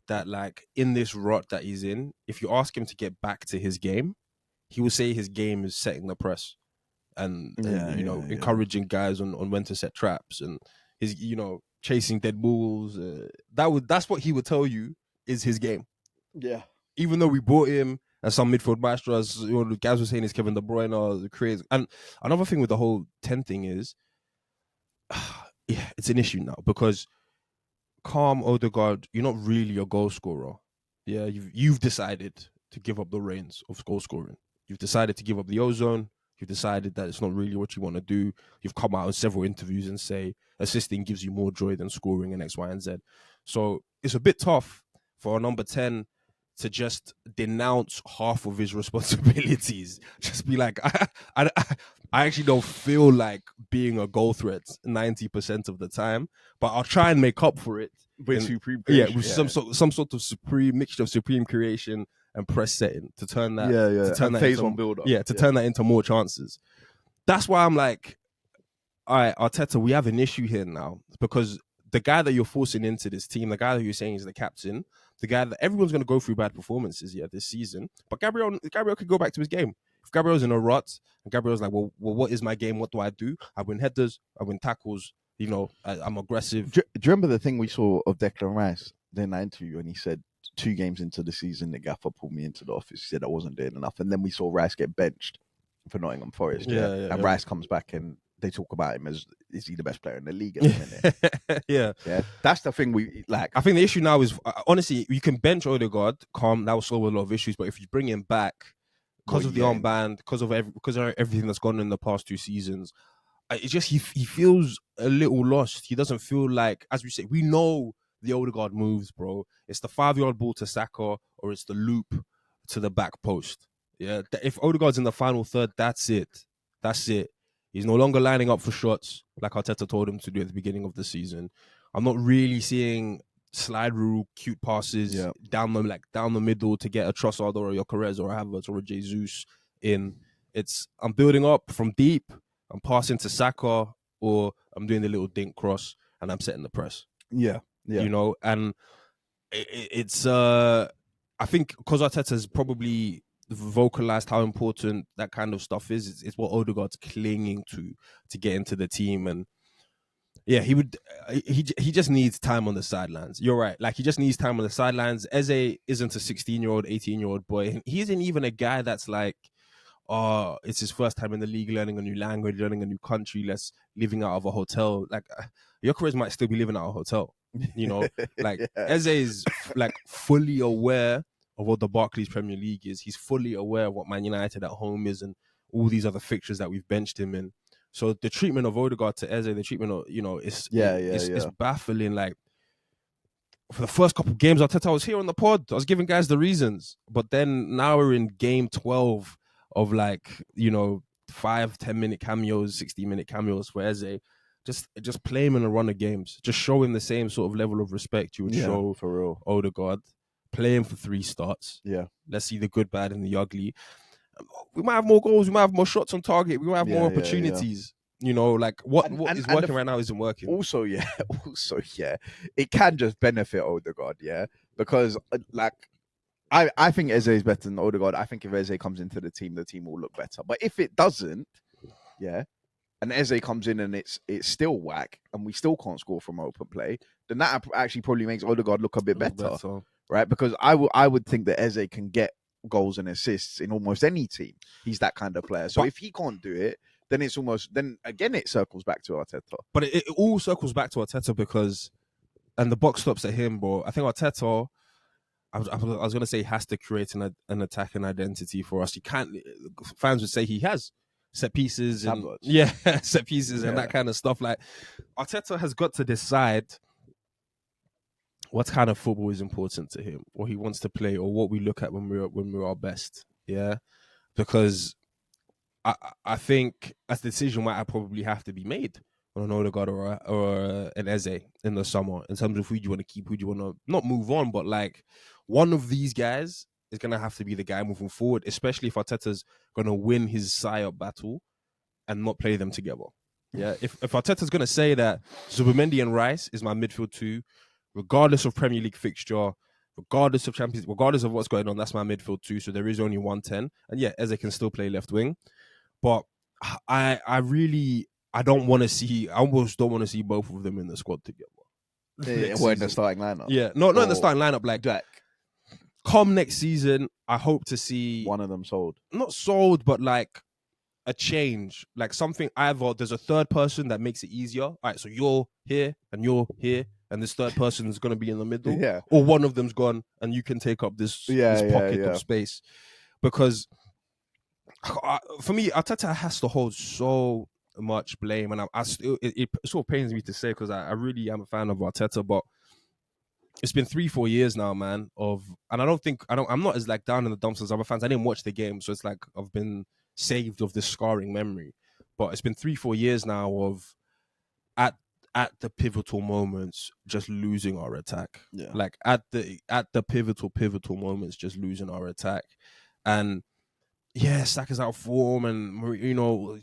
that, like, in this rut that he's in, if you ask him to get back to his game, he will say his game is setting the press and encouraging guys on when to set traps and his, chasing dead balls. That's what he would tell you is his game. Yeah. Even though we bought him as some midfield maestro, as the guys were saying, is Kevin De Bruyne or the creators. And another thing with the whole 10 thing is, it's an issue now because calm Odegaard, you're not really a goal scorer. Yeah, you've decided to give up the reins of goal scoring. You've decided to give up the ozone. You've decided that it's not really what you want to do. You've come out in several interviews and say assisting gives you more joy than scoring in X, Y, and Z. So it's a bit tough for a number 10 to just denounce half of his responsibilities. Just be like, I actually don't feel like being a goal threat 90% of the time, but I'll try and make up for it with supreme creation. With some sort of supreme mixture of supreme creation and press setting to turn that to turn that phase into, one build up. Turn that into more chances. That's why I'm like, all right, Arteta, we have an issue here now because the guy that you're forcing into this team, the guy that you're saying is the captain, the guy that everyone's going to go through bad performances this season, but Gabriel could go back to his game. If Gabriel's in a rut and Gabriel's like, well, what is my game? What do? I win headers, I win tackles, I'm aggressive. Do you remember the thing we saw of Declan Rice in that interview when he said 2 games into the season, the gaffer pulled me into the office, he said I wasn't doing enough, and then we saw Rice get benched for Nottingham Forest, and Rice comes back and they talk about him as, is he the best player in the league at the minute? yeah. That's the thing we like. I think the issue now is, honestly, you can bench Odegaard, calm, that will solve a lot of issues, but if you bring him back, because of the armband, because of everything that's gone in the past 2 seasons, it's just he feels a little lost. He doesn't feel like, as we say, we know the Odegaard moves, bro. It's the 5-yard ball to Saka or it's the loop to the back post. Yeah, if Odegaard's in the final third, that's it. He's no longer lining up for shots like Arteta told him to do at the beginning of the season. I'm not really seeing slide rule, cute passes down the middle to get a Trossard or a Jokeres or a Havertz or a Jesus in. I'm building up from deep. I'm passing to Saka or I'm doing the little dink cross and I'm setting the press. Yeah. And it's I think because Arteta's probably vocalized how important that kind of stuff is. It's what Odegaard's clinging to get into the team, and Yeah, he would. He just needs time on the sidelines. You're right. Like, he just needs time on the sidelines. Eze isn't a 16-year-old, 18-year-old boy. He isn't even a guy that's like, oh, it's his first time in the league, learning a new language, learning a new country, living out of a hotel. Like, your careers might still be living out of a hotel. You know, like Eze is like fully aware of what the Barclays Premier League is. He's fully aware of what Man United at home is and all these other fixtures that we've benched him in. So the treatment of Odegaard to Eze, the treatment of, is baffling. Like, for the first couple of games, Arteta was here on the pod. I was giving guys the reasons. But then now we're in game 12 of 5-10 minute cameos, 60-minute cameos for Eze. Just play him in a run of games. Just show him the same sort of level of respect you would show for real Odegaard. Play him for 3 starts. Yeah. Let's see the good, bad, and the ugly. We might have more goals. We might have more shots on target. We might have more opportunities. What is working right now isn't working. Also, it can just benefit Odegaard, because I think Eze is better than Odegaard. I think if Eze comes into the team will look better. But if it doesn't, and Eze comes in and it's still whack, and we still can't score from open play, then that actually probably makes Odegaard look a bit better, right? Because I would think that Eze can get goals and assists in almost any team. He's that kind of player. So if he can't do it, then it circles back to Arteta. But it all circles back to Arteta because, and the box stops at him, bro. I think Arteta, I was going to say, has to create an attacking identity for us. He can't. Fans would say he has set pieces and set pieces and that kind of stuff. Like, Arteta has got to decide what kind of football is important to him, what he wants to play, or what we look at when we're our best. Yeah, because I think a decision might probably have to be made on an Odegaard or an Eze in the summer in terms of who do you want to keep, who do you want to not move on, but like one of these guys is going to have to be the guy moving forward, especially if Arteta's going to win his side-up battle and not play them together. Yeah, if Arteta's going to say that Zubimendi and Rice is my midfield 2, regardless of Premier League fixture, regardless of Champions, regardless of what's going on, that's my midfield 2. So there is only 110, and Eze can still play left wing. But I don't want to see. I almost don't want to see both of them in the squad together. We're in the starting lineup. Yeah, not in the starting lineup. Like, Jack. Come next season, I hope to see one of them sold. Not sold, but like a change, like something. Either there's a third person that makes it easier. All right, so you're here and you're here, and this third person is going to be in the middle. Yeah. Or one of them's gone, and you can take up this pocket of space. Because for me, Arteta has to hold so much blame, and it sort of pains me to say because I really am a fan of Arteta, but it's been 3-4 years now, man. And I'm not as like down in the dumps as other fans. I didn't watch the game, so it's like I've been saved of this scarring memory. But it's been 3-4 years now of at the pivotal moments just losing our attack. Yeah. Like at the pivotal moments just losing our attack. And Saka's out of form, and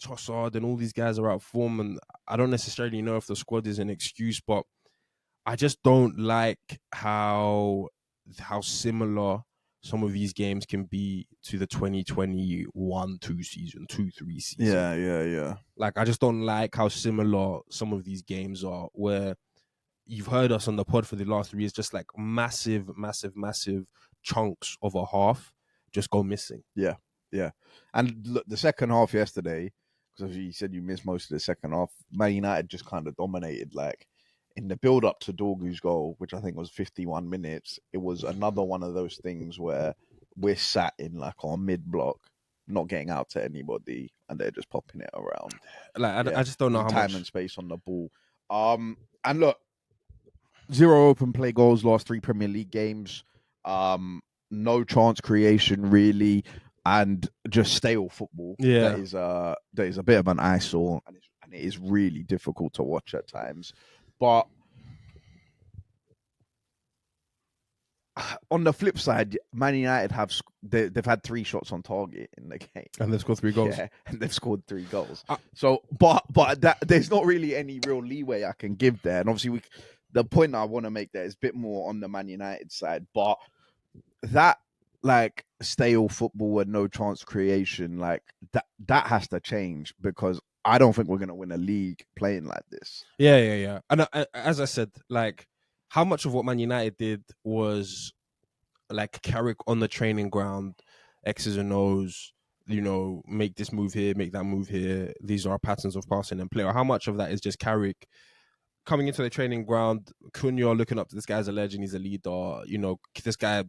Trossard and all these guys are out of form, and I don't necessarily know if the squad is an excuse, but I just don't like how similar some of these games can be to the 2021-2 season, 2-3 season. Yeah. Like, I just don't like how similar some of these games are, where you've heard us on the pod for the last 3 years, just like massive chunks of a half just go missing. Yeah. And look, the second half yesterday, because you said you missed most of the second half, Man United just kind of dominated. Like, in the build-up to Dorgu's goal, which I think was 51 minutes, it was another one of those things where we're sat in like our mid-block, not getting out to anybody, and they're just popping it around. Like, I just don't know how time much and space on the ball. And look, 0 open play goals last 3 Premier League games. No chance creation really, and just stale football. Yeah, that is a bit of an eyesore, and it is really difficult to watch at times. But on the flip side, Man United they've had 3 shots on target in the game, and they've scored 3 goals. Yeah, and they've scored 3 goals. But that there's not really any real leeway I can give there. And obviously, the point I want to make there is a bit more on the Man United side. But that stale football and no chance creation, that has to change, because I don't think we're going to win a league playing like this. Yeah. And as I said, like, how much of what Man United did was like Carrick on the training ground, X's and O's, make this move here, make that move here. These are our patterns of passing and play. Or how much of that is just Carrick coming into the training ground, Cunha looking up to this guy's a legend, he's a leader. This guy,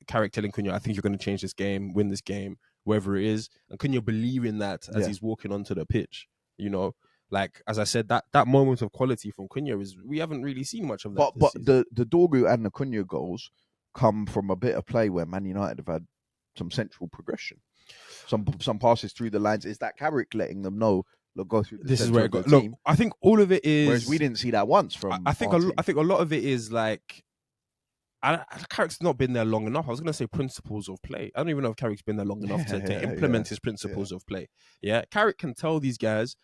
Carrick telling Cunha, I think you're going to change this game, win this game, wherever it is. And Cunha believing that as he's walking onto the pitch, Like, as I said, that moment of quality from Cunha we haven't really seen much of that. But the Dorgu and the Cunha goals come from a bit of play where Man United have had some central progression. Some passes through the lines. Is that Carrick letting them know, look, go through the this is where it goes. Look, I think all of it is. Whereas we didn't see that once from. I think a lot of it is like. Carrick's not been there long enough. I was going to say principles of play. I don't even know if Carrick's been there long enough to implement his principles of play. Yeah, Carrick can tell these guys.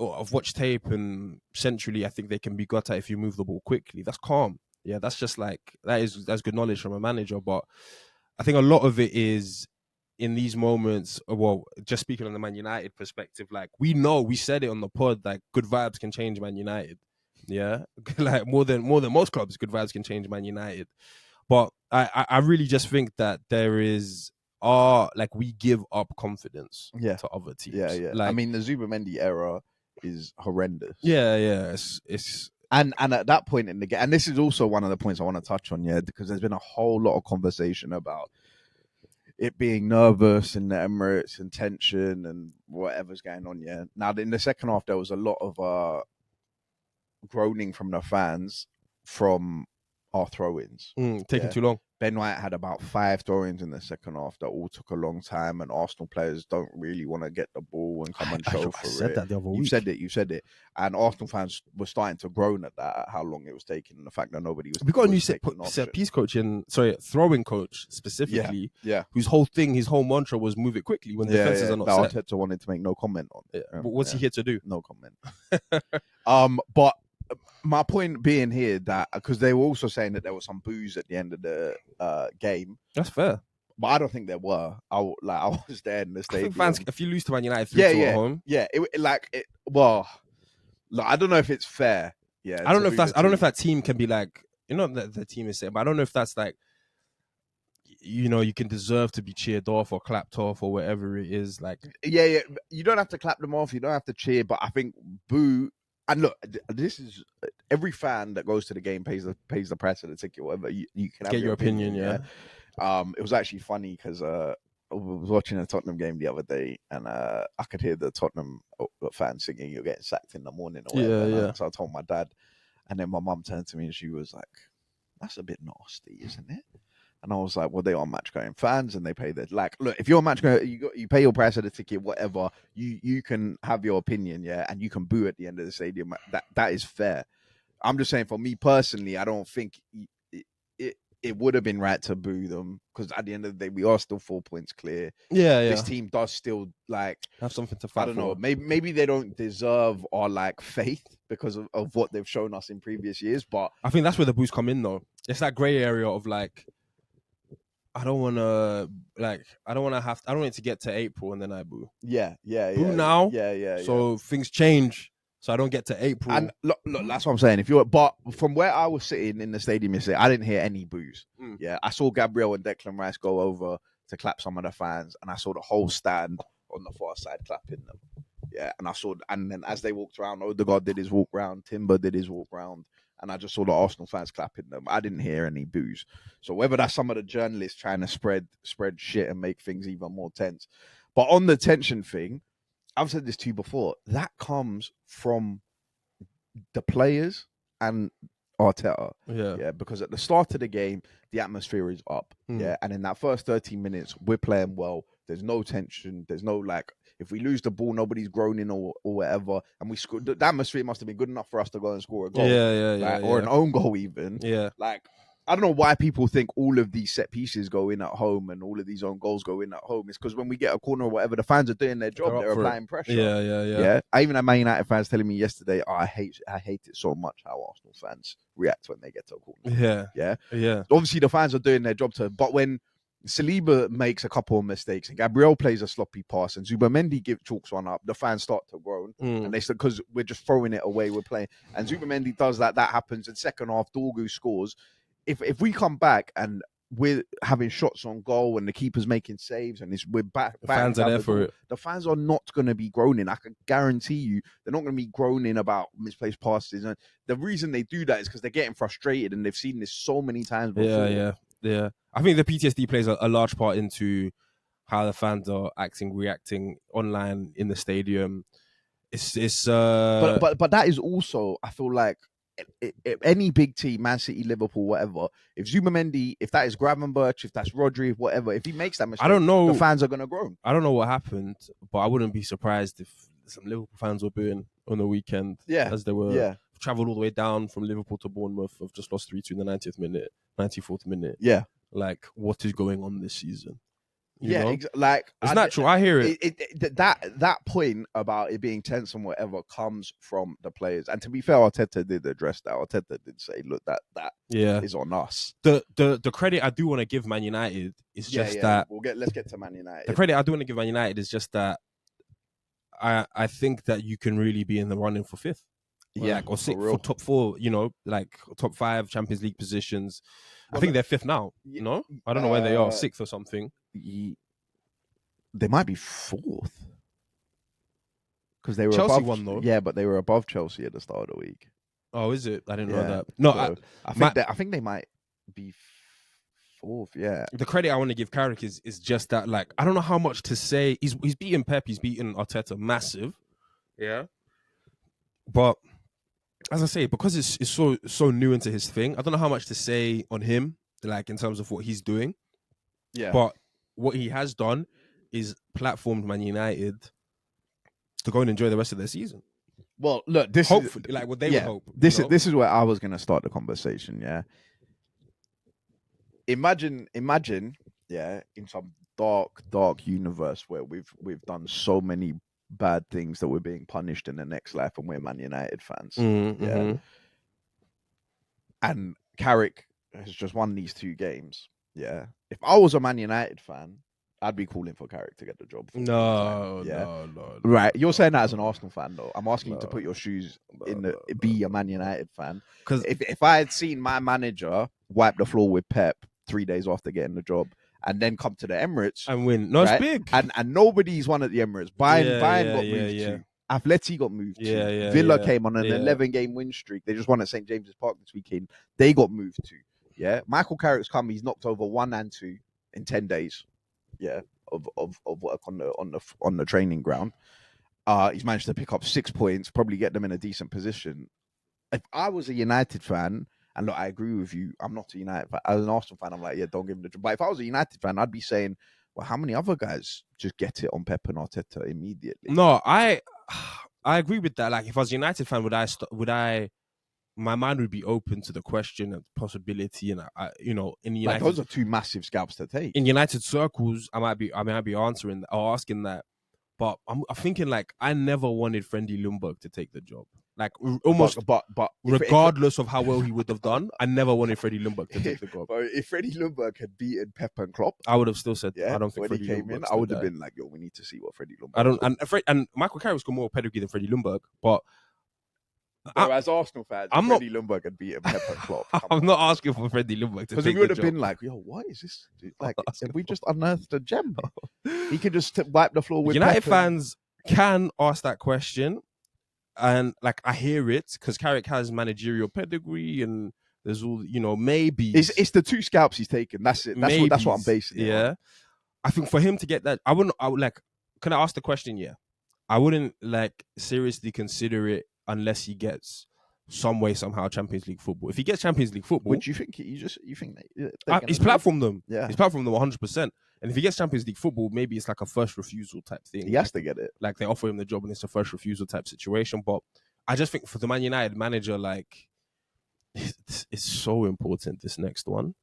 I've watched tape, and centrally, I think they can be got at if you move the ball quickly. That's calm. Yeah, that's just like that's good knowledge from a manager. But I think a lot of it is in these moments. Well, just speaking on the Man United perspective, like we said it on the pod, like good vibes can change Man United. Yeah, like more than most clubs, good vibes can change Man United. But I really just think that there is like we give up confidence to other teams. Yeah. Like, I mean, the Zubamendi era is horrendous. Yeah. It's and at that point in the game, and this is also one of the points I want to touch on, because there's been a whole lot of conversation about it being nervous in the Emirates and tension and whatever's going on. Yeah. Now in the second half, there was a lot of groaning from the fans from our throw-ins. Taking too long. Ben White had about 5 throw-ins in the second half that all took a long time, and Arsenal players don't really want to get the ball and come and show for it. I said that the other week. You said it. And Arsenal fans were starting to groan at that, at how long it was taking, and the fact that nobody was. We got a new set piece coach throwing coach specifically. Yeah. Whose whole mantra was move it quickly when defenses are not set. Arteta wanted to make no comment on it. What's he here to do? No comment. But my point being here that because they were also saying that there was some boos at the end of the game. That's fair, but I don't think there were. I was there in the stadium. I think fans, if you lose to Man United 3-2 at home, well, look, I don't know if it's fair. Yeah, I don't know if that team can be like, that the team is saying, but I don't know if that's like, you can deserve to be cheered off or clapped off or whatever it is. Like, yeah, you don't have to clap them off. You don't have to cheer, but I think boo. And look, this is every fan that goes to the game pays the price of the ticket. Whatever you can have get your opinion. Yeah. It was actually funny because I was watching a Tottenham game the other day, and I could hear the Tottenham fans singing, "You're getting sacked in the morning." Or whatever. Yeah. So I told my dad, and then my mum turned to me and she was like, "That's a bit nasty, isn't it?" And I was like, well, they are match going fans and they pay their, like, look, if you're a match going, you pay your price of the ticket, whatever, you can have your opinion, yeah, and you can boo at the end of the stadium. That is fair. I'm just saying, for me personally, I don't think it would have been right to boo them, because at the end of the day, we are still 4 points clear. Yeah. This team does still, like, have something to fight for. I don't know. Maybe they don't deserve our, like, faith because of what they've shown us in previous years, but I think that's where the boos come in, though. It's that grey area of, like, I don't want it to get to April and then I boo. Yeah. Boo now. Yeah. So things change. So I don't get to April. And look, that's what I'm saying. But from where I was sitting in the stadium yesterday, I didn't hear any boos. Yeah, I saw Gabriel and Declan Rice go over to clap some of the fans, and I saw the whole stand on the far side clapping them. Yeah, and then as they walked around, Odegaard did his walk round, Timber did his walk round, and I just saw the Arsenal fans clapping them. I didn't hear any boos. So whether that's some of the journalists trying to spread shit and make things even more tense. But on the tension thing, I've said this to you before, that comes from the players and Arteta. Yeah, because at the start of the game, the atmosphere is up. Yeah, and in that first 13 minutes, we're playing well. There's no tension. There's no, like, if we lose the ball, nobody's groaning or whatever. And we scored. The atmosphere must have been good enough for us to go and score a goal. Or an own goal even. Yeah. Like, I don't know why people think all of these set pieces go in at home and all of these own goals go in at home. It's because when we get a corner or whatever, the fans are doing their job. They're applying pressure. Yeah. I even had Man United fans telling me yesterday, I hate it so much how Arsenal fans react when they get to a corner. Yeah. Obviously, the fans are doing their job but when Saliba makes a couple of mistakes, and Gabriel plays a sloppy pass, and Zubamendi chalks one up. The fans start to groan, and they said because we're just throwing it away, we're playing. And Zubamendi does that. That happens in second half. Dorgu scores. If we come back and we're having shots on goal and the keeper's making saves and we're back, the fans are there for it. The fans are not going to be groaning. I can guarantee you, they're not going to be groaning about misplaced passes. And the reason they do that is because they're getting frustrated and they've seen this so many times before. Yeah. I think the PTSD plays a large part into how the fans are acting, reacting online in the stadium. But that is also, I feel like, any big team, Man City, Liverpool, whatever, if Zubamendi, if that is Gravenberch, if that's Rodri, whatever, if he makes that mistake, I don't know. The fans are going to groan. I don't know what happened, but I wouldn't be surprised if some Liverpool fans were booing on the weekend. As they were traveled all the way down from Liverpool to Bournemouth. Have just lost 3-2 in the 90th minute, 94th minute. Yeah. Like, what is going on this season? Like it's natural. I hear it. That point about it being tense and whatever comes from the players. And to be fair, Arteta did address that. Arteta did say, "Look, that is on us." The credit I do want to give Man United is just that. Let's get to Man United. The credit I do want to give Man United is just that. I think that you can really be in the running for fifth. Or sixth for top four. Like top 5 Champions League positions. I think they're fifth now. No, I don't know where they are, 6th or something. They might be 4th because they were Chelsea above, won though. Yeah, but they were above Chelsea at the start of the week. Oh, is it? I didn't know that. No, so I think they might be 4th. Yeah. The credit I want to give Carrick is just that. Like, I don't know how much to say. He's beaten Pep. He's beaten Arteta. Massive. Yeah. But as I say, because it's so new into his thing, I don't know how much to say on him, like in terms of what he's doing. Yeah. But what he has done is platformed Man United to go and enjoy the rest of their season. Well, look, hopefully, like what they would hope. This is where I was going to start the conversation. Yeah. Imagine, in some dark universe where we've done so many bad things that we're being punished in the next life, and we're Man United fans. Yeah. And Carrick has just won these 2 games. Yeah. If I was a Man United fan, I'd be calling for Carrick to get the job. No. Right. You're saying that as an Arsenal fan, though. I'm asking you to put your shoes be a Man United fan. Because if I had seen my manager wipe the floor with Pep 3 days after getting the job and then come to the Emirates and win, no, right? It's big. And nobody's won at the Emirates. Bayern got moved to. Atleti got moved to. Villa came on an 11-game win streak. They just won at St. James's Park this weekend. They got moved to. Yeah, Michael Carrick's come. He's knocked over 1 and 2 in 10 days. Yeah, of work on the training ground. He's managed to pick up 6 points, probably get them in a decent position. If I was a United fan, and look, I agree with you, I'm not a United fan. As an Arsenal fan, I'm like, yeah, don't give him the job. But if I was a United fan, I'd be saying, well, how many other guys just get it on Pep and Arteta immediately? No, I agree with that. Like, if I was a United fan, would I? My mind would be open to the question and possibility, and in United, those are 2 massive scalps to take. In United circles, I might be answering or asking that, but I'm thinking like I never wanted Freddie Ljungberg to take the job. Like almost, but regardless of how well he would have done, I never wanted Freddie Ljungberg to take the job. But if Freddie Ljungberg had beaten Pep and Klopp, I would have still said, I don't think when he came in, I would have been like, yo, we need to see what Freddie Ljungberg. I don't, and Michael Carrick's got more pedigree than Freddie Ljungberg, but. As Arsenal fans, Freddie Ljungberg had beaten Pep and Klopp. I'm not asking for Freddie Ljungberg to take the job. Because we would have been like, yo, what is this? Like, have we just unearthed a gem? He could just wipe the floor with United fans can ask that question. And, like, I hear it because Carrick has managerial pedigree and there's all, maybe. It's the 2 scalps he's taken. That's it. That's what I'm basing it on. I think for him to get that, I would like, can I ask the question? Yeah. I wouldn't, like, seriously consider it unless he gets some way, somehow Champions League football. If he gets Champions League football, would you think you think he's platformed them? Yeah, he's platformed them 100%. And if he gets Champions League football, maybe it's like a first refusal type thing. He has to get it. Like they offer him the job and it's a first refusal type situation. But I just think for the Man United manager, like it's so important. This next one,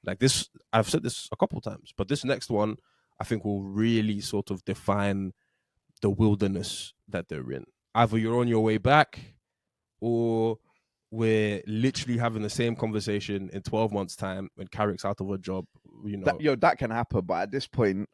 like this, I've said this a couple of times, but this next one, I think will really sort of define the wilderness that they're in. Either you're on your way back or we're literally having the same conversation in 12 months' time when Carrick's out of a job that can happen. But at this point,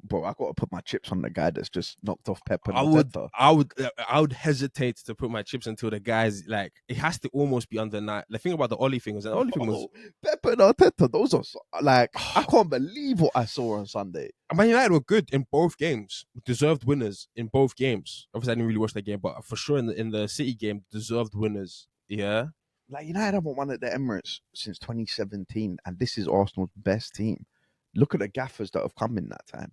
bro, I got to put my chips on the guy that's just knocked off Pep and Arteta. I would hesitate to put my chips until the guys like it has to almost be under night. The thing about the Oli thing was Pep and Arteta. Those are like I can't believe what I saw on Sunday. Man United were good in both games, deserved winners in both games. Obviously, I didn't really watch the game, but for sure in the City game, deserved winners. Yeah, like United haven't won at the Emirates since 2017, and this is Arsenal's best team. Look at the gaffers that have come in that time.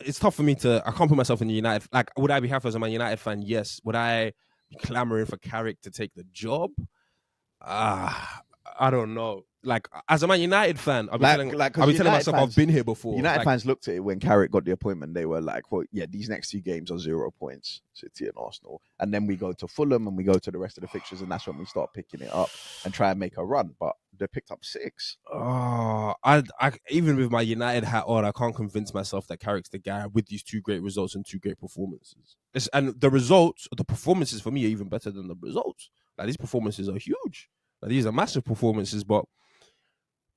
It's tough for me I can't put myself in the United. Like, would I be happy as a Man United fan? Yes. Would I be clamoring for Carrick to take the job? I don't know. Like, as a Man United fan, I'll be telling myself I've been here before. United fans looked at it when Carrick got the appointment. They were like, well, yeah, these next 2 games are 0 points, City and Arsenal. And then we go to Fulham and we go to the rest of the fixtures, and that's when we start picking it up and try and make a run. But they picked up 6. I even with my United hat on, I can't convince myself that Carrick's the guy with these 2 great results and 2 great performances. And the performances for me are even better than the results. Like, these performances are huge. Like, these are massive performances, but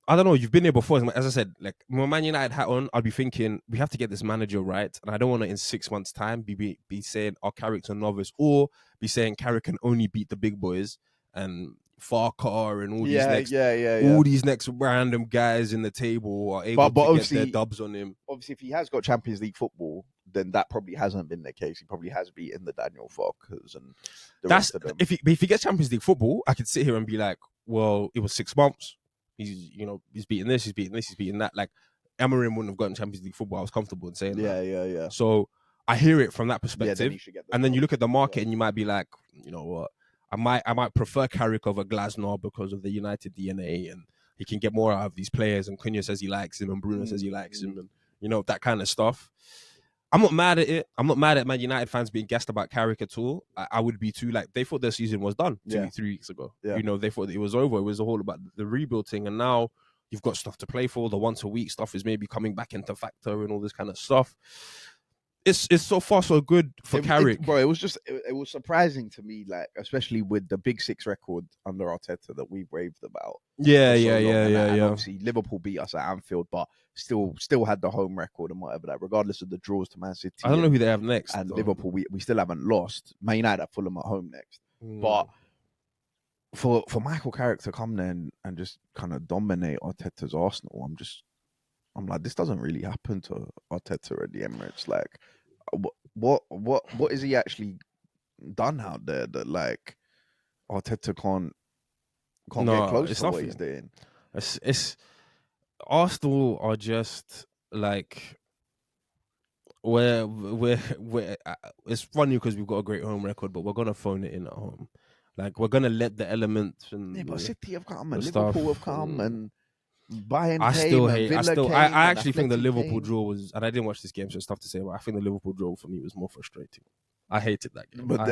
I don't know. You've been there before. As I said, like, when Man United hat on, I'd be thinking, we have to get this manager right. And I don't want to, in 6 months' time, be saying, oh, Carrick's a novice, or be saying Carrick can only beat the big boys and Farcar and all these next random guys in the table are able to get their dubs on him. Obviously, if he has got Champions League football, then that probably hasn't been the case. He probably has beaten the Daniel Farkers and the rest of them. If he gets Champions League football, I could sit here and be like, well, it was 6 months. He's beating this, he's beating this, he's beating that. Like, Amorim wouldn't have gotten Champions League football. I was comfortable in saying that. Yeah. So I hear it from that perspective. Then you look at the market and you might be like, you know what? I might prefer Carrick over Glasner because of the United DNA, and he can get more out of these players. And Cunha says he likes him, and Bruno says he likes him, and that kind of stuff. I'm not mad at it. I'm not mad at Man United fans being gassed about Carrick at all. I would be too. Like, they thought their season was done 3 weeks ago. Yeah. They thought it was over. It was all about the rebuild thing, and now you've got stuff to play for. The once a week stuff is maybe coming back into factor and all this kind of stuff. It's so far so good for Carrick. Bro, it was surprising to me, like, especially with the Big 6 record under Arteta that we raved about. Yeah. Obviously, Liverpool beat us at Anfield, but still had the home record and whatever that, regardless of the draws to Man City. I don't know who they have next. And though. Liverpool, we still haven't lost. Man United at Fulham at home next. But for Michael Carrick to come there and just kind of dominate Arteta's Arsenal, I'm like, this doesn't really happen to Arteta at the Emirates. Like, what is he actually done out there that, like, Arteta can't get close to what he's doing? It's Arsenal are just like we're it's funny because we've got a great home record, but we're gonna phone it in at home. Like, we're gonna let the elements and but City have come and Liverpool have come and Bayern I actually think the Liverpool draw was, and I didn't watch this game, so it's tough to say, but I think the Liverpool draw for me was more frustrating. I hated that game. But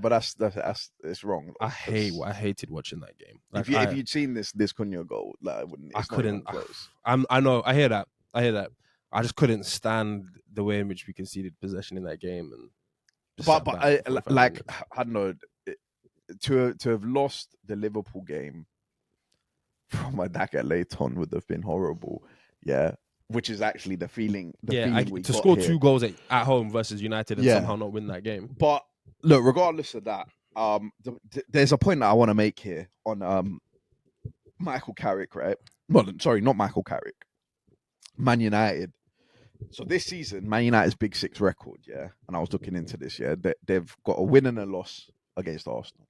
that's it's wrong. I hated watching that game. Like, if you'd seen this Cunha goal, like, I couldn't. I know. I hear that. I just couldn't stand the way in which we conceded possession in that game. And I don't know, to have lost the Liverpool game from a Daka Leighton would have been horrible. Yeah. Which is actually the feeling. To score 2 goals at home versus United and somehow not win that game. But look, regardless of that, there's a point that I want to make here on Michael Carrick, right? Well, sorry, not Michael Carrick. Man United. So this season, Man United's Big 6 record, and I was looking into this, they've got a win and a loss against Arsenal,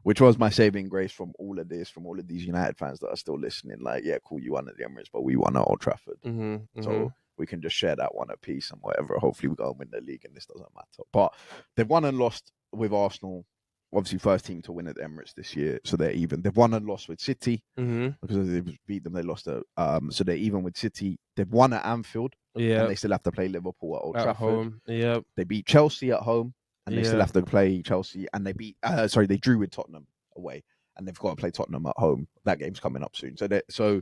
which was my saving grace from all of this, from all of these United fans that are still listening. Like, yeah, cool, you won at the Emirates, but we won at Old Trafford. So we can just share that one apiece and whatever. Hopefully we go and win the league and this doesn't matter. But they've won and lost with Arsenal. Obviously, first team to win at the Emirates this year, so they're even. They've won and lost with City because they beat them. They lost so they're even with City. They've won at Anfield, and they still have to play Liverpool at Old Trafford. Home. Yeah, they beat Chelsea at home, and they still have to play Chelsea. And they beat. They drew with Tottenham away, and they've got to play Tottenham at home. That game's coming up soon. So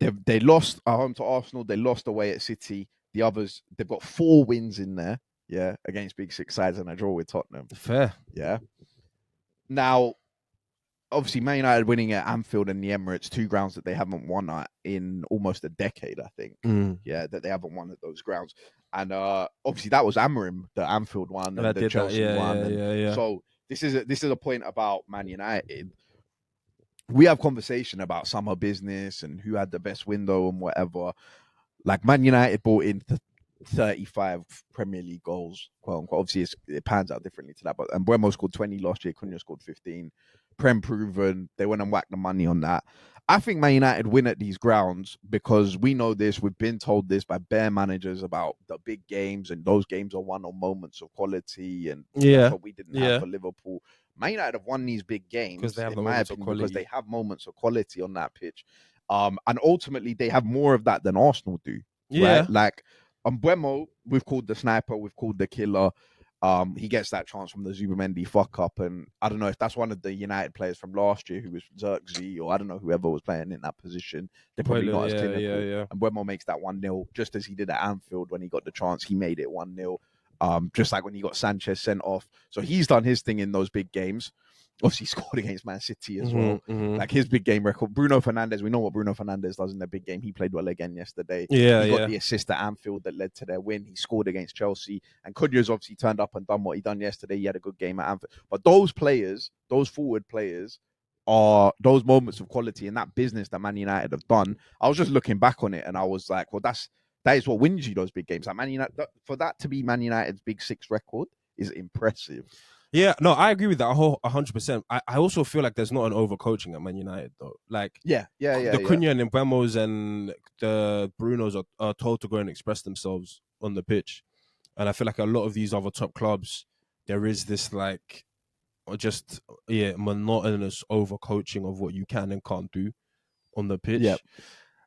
they lost at home to Arsenal. They lost away at City. The others, they've got 4 wins in there, against Big 6 sides, and a draw with Tottenham. Fair, yeah. Now, obviously Man United winning at Anfield and the Emirates, 2 grounds that they haven't won at in almost a decade, I think. Yeah, that they haven't won at those grounds. And obviously that was Amorim, the Anfield one and the Chelsea one. Yeah. So this is a point about Man United. We have conversation about summer business and who had the best window and whatever. Like Man United brought in 35 Premier League goals, quote unquote. Obviously, it pans out differently to that. But Mbeumo scored 20 last year. Cunha scored 15. Prem proven. They went and whacked the money on that. I think Man United win at these grounds because we know this. We've been told this by bare managers about the big games, and those games are won on moments of quality. And that's what we didn't have for Liverpool. Man United have won these big games because they have because they have moments of quality on that pitch. And ultimately, they have more of that than Arsenal do. Yeah. Right? Like, Mbeumo, we've called the sniper, we've called the killer. He gets that chance from the Zubimendi fuck up, and I don't know if that's one of the United players from last year who was Xerxes, or I don't know whoever was playing in that position. They're probably not as clinical. Yeah. And Mbeumo makes that 1-0 just as he did at Anfield when he got the chance. He made it 1-0. Just like when he got Sanchez sent off. So he's done his thing in those big games. Obviously, he scored against Man City as well. Like his big game record. Bruno Fernandes, we know what Bruno Fernandes does in the big game. He played well again yesterday. He got the assist at Anfield that led to their win. He scored against Chelsea. And Cunha's obviously turned up and done what he done yesterday. He had a good game at Anfield. But those players, those forward players, are those moments of quality in that business that Man United have done. I was just looking back on it and I was like, well, that is what wins you those big games. Like Man United, for that to be Man United's Big Six record is impressive. Yeah, no, I agree with that 100%. I also feel like there's not an overcoaching at Man United though. Like, the Cunha and Mbeumo's and the Brunos are told to go and express themselves on the pitch, and I feel like a lot of these other top clubs, there is this like, just monotonous overcoaching of what you can and can't do on the pitch. Yep.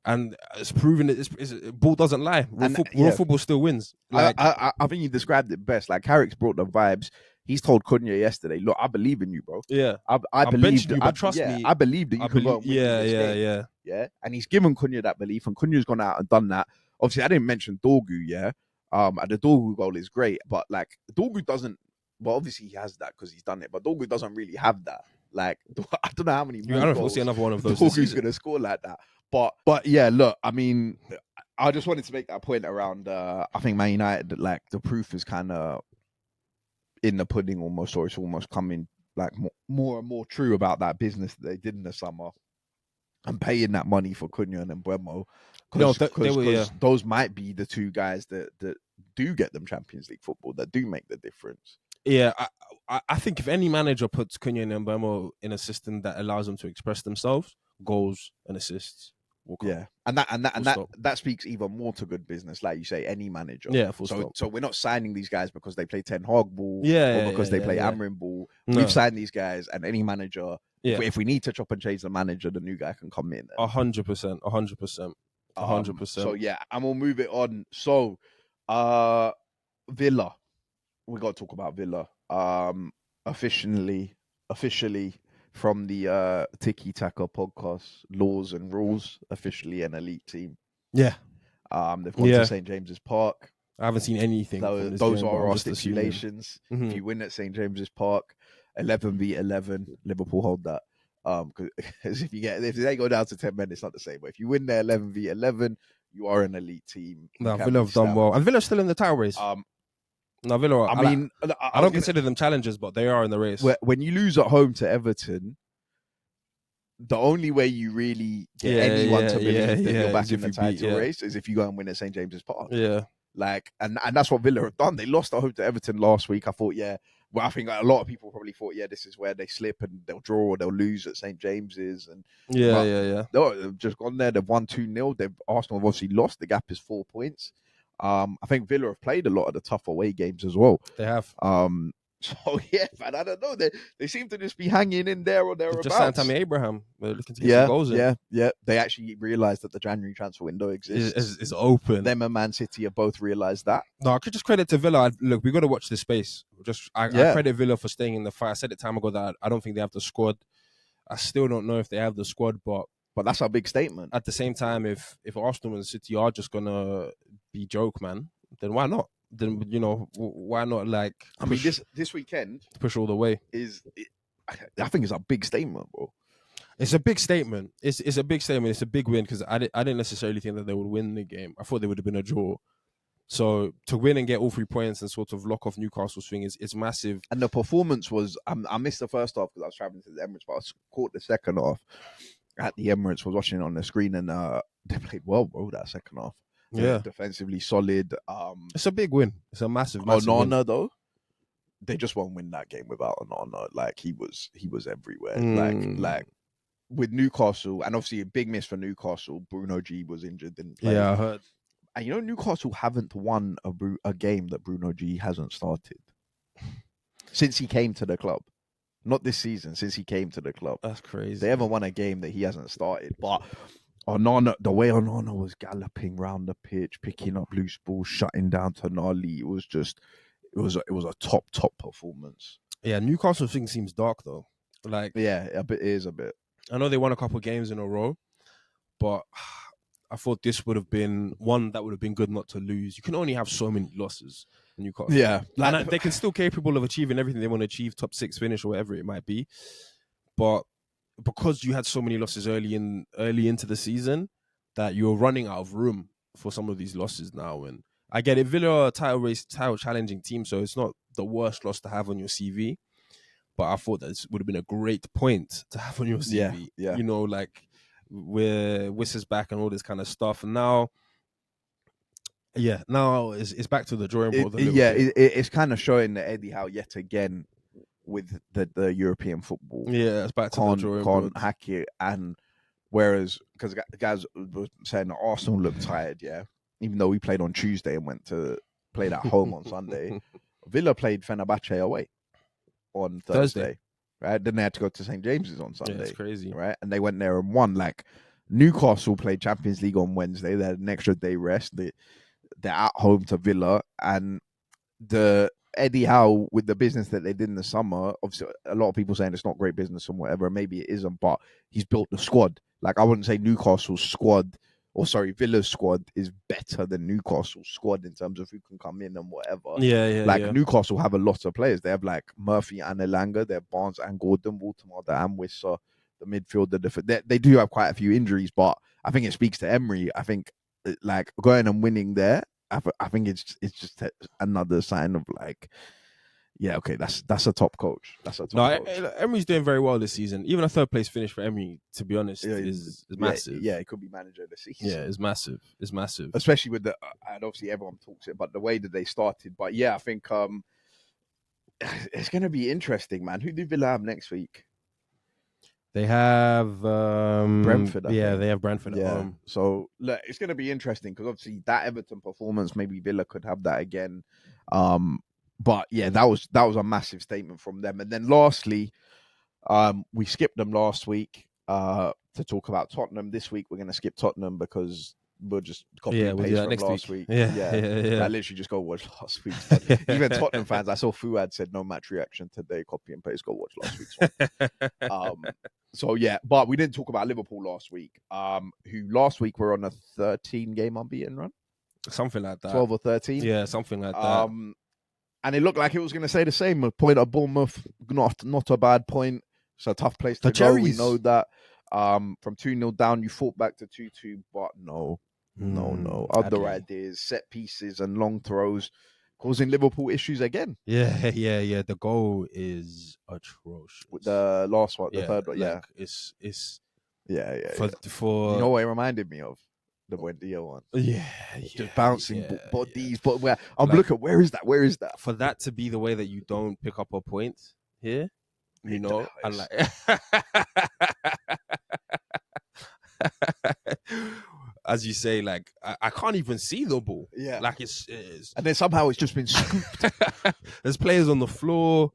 And it's proven that ball doesn't lie. Real football still wins. Like, I think you described it best. Like, Carrick's brought the vibes. He's told Cunha yesterday, look, I believe in you, bro. Yeah. I believe you, but trust me. I believe that you can go and win this game. Yeah. And he's given Cunha that belief, and Cunha's gone out and done that. Obviously, I didn't mention Dorgu, and the Dorgu goal is great, but like, Dorgu doesn't, well, obviously he has that because he's done it, but Dorgu doesn't really have that. Like, I don't know how many more I don't know if we'll see another one of those. Dorgu's going to score like that. But yeah, look, I mean, I just wanted to make that point around, I think Man United, like, the proof is kind of in the pudding almost, or it's almost coming like more and more true about that business that they did in the summer and paying that money for Cunha and Mbeumo, because those might be the two guys that do get them Champions League football, that do make the difference. Yeah, I think if any manager puts Cunha and Mbeumo in a system that allows them to express themselves, goals and assists. And that speaks even more to good business, like you say, any manager. Yeah, so we're not signing these guys because they play Ten Hag ball, or because they play Amorim ball. No. We've signed these guys, and any manager, if we need to chop and change the manager, the new guy can come in. 100%, 100%. So yeah, and we'll move it on. So, Villa, we got to talk about Villa. Officially. From the Tiki Taka podcast, Laws and Rules, officially an elite team. Yeah. They've gone to St. James's Park. I haven't seen anything. Those are our stipulations. If you win at St. James's Park, 11v11, Liverpool hold that. Because if they go down to 10 men, it's not the same. But if you win there 11v11, you are an elite team. No, Villa have done well. And Villa's still in the title race. No, Villa. I don't consider them challengers, but they are in the race. When you lose at home to Everton, the only way you really get anyone to believe that you're back in the title race is if you go and win at St. James's Park. Yeah, like, and that's what Villa have done. They lost at home to Everton last week. I thought, I think a lot of people probably thought, this is where they slip and they'll draw or they'll lose at St. James's. And they've just gone there. They've won 2-0. Arsenal have obviously lost. The gap is 4 points. I think Villa have played a lot of the tough away games as well. They have. So man, I don't know. They seem to just be hanging in there or thereabouts. Just signed Tammy Abraham. They're looking to get some goals in. Yeah. They actually realised that the January transfer window exists. Is open. Them and Man City have both realised that. No, I could just credit to Villa. Look, we got to watch this space. I credit Villa for staying in the fight. I said it time ago that I don't think they have the squad. I still don't know if they have the squad, but that's a big statement. At the same time, if Arsenal and City are just gonna be joke, man, then why not? Then why not? Like, I mean, this weekend push all the way. I think it's a big statement, bro. It's a big statement. It's a big statement. It's a big win because I didn't necessarily think that they would win the game. I thought they would have been a draw. So to win and get all 3 points and sort of lock off Newcastle's thing is massive. And the performance was, I missed the first half because I was traveling to the Emirates, but I caught the second half at the Emirates, was watching it on the screen, and they played well, bro, that second half. They're defensively solid. It's a big win. It's a massive Onana, though, they just won't win that game without Onana. Like, he was everywhere. Like with Newcastle, and obviously a big miss for Newcastle, Bruno G was injured, didn't play. Yeah, I heard. And Newcastle haven't won a game that Bruno G hasn't started since he came to the club. Not this season, since he came to the club. That's crazy. They haven't won a game that he hasn't started. But Onana, the way Onana was galloping round the pitch, picking up loose balls, shutting down Tonali, it was a top performance. Yeah, Newcastle thing seems dark though. Like, yeah, it is a bit. I know they won a couple of games in a row, but I thought this would have been one that would have been good not to lose. You can only have so many losses in Newcastle. Yeah. And they can still capable of achieving everything they want to achieve, top 6 finish or whatever it might be. But because you had so many losses early into the season, that you're running out of room for some of these losses now. And I get it, Villa are a title challenging team, so it's not the worst loss to have on your CV. But I thought that this would have been a great point to have on your CV. Yeah. Like, where Wiss is back and all this kind of stuff, and now it's back to the drawing board. It's kind of showing that Eddie Howe yet again with the European football. Yeah, it's back to the drawing board. Can't hack it, and whereas because guys were saying that Arsenal looked tired, even though we played on Tuesday and played at home on Sunday. Villa played Fenerbahce away on Thursday. Right, then they had to go to St. James's on Sunday. It's crazy, right? And they went there and won. Like, Newcastle played Champions League on Wednesday. They had an extra day rest. They're at home to Villa, and the Eddie Howe with the business that they did in the summer. Obviously, a lot of people saying it's not great business and whatever. Maybe it isn't, but he's built the squad. Like, I wouldn't say Newcastle's squad. Villa's squad is better than Newcastle's squad in terms of who can come in and whatever. Newcastle have a lot of players. They have like Murphy and Elanga. They have Barnes and Gordon, Waltemada and Wissa, the midfielder. They do have quite a few injuries, but I think it speaks to Emery. I think like going and winning there, I think it's just another sign of like, yeah, okay, that's a top coach. That's a top coach. Emery's doing very well this season. Even a 3rd place finish for Emery, to be honest, is massive. Yeah, it could be manager of the season. Yeah, it's massive. It's massive. Especially with and obviously everyone talks it, but the way that they started. But yeah, I think it's going to be interesting, man. Who do Villa have next week? They have Brentford. They have Brentford at home. So look, it's going to be interesting because obviously that Everton performance, maybe Villa could have that again. But yeah, that was a massive statement from them. And then lastly, we skipped them last week to talk about Tottenham. This week we're going to skip Tottenham because we'll just copy and paste from last week. Yeah. I literally just go watch last week. Even Tottenham fans, I saw Fuad said no match reaction today. Copy and paste, go watch last week's one. So yeah, but we didn't talk about Liverpool last week. Who last week were on a 13-game unbeaten run, something like that, 12 or 13. Yeah, something like that. And it looked like it was going to say the same. A point at Bournemouth, not a bad point. It's a tough place to go. We know that. From 2-0 down, you fought back to 2-2, but no. Other ideas, set pieces and long throws, causing Liverpool issues again. Yeah. The goal is atrocious. The last one, the third one, It's For you know what it reminded me of? The Buendia one. Just bouncing bodies. But I'm looking, where is that? For that to be the way that you don't pick up a point here, you know, I like. As you say, like I can't even see the ball. Yeah, like it's and then somehow it's just been scooped. There's players on the floor,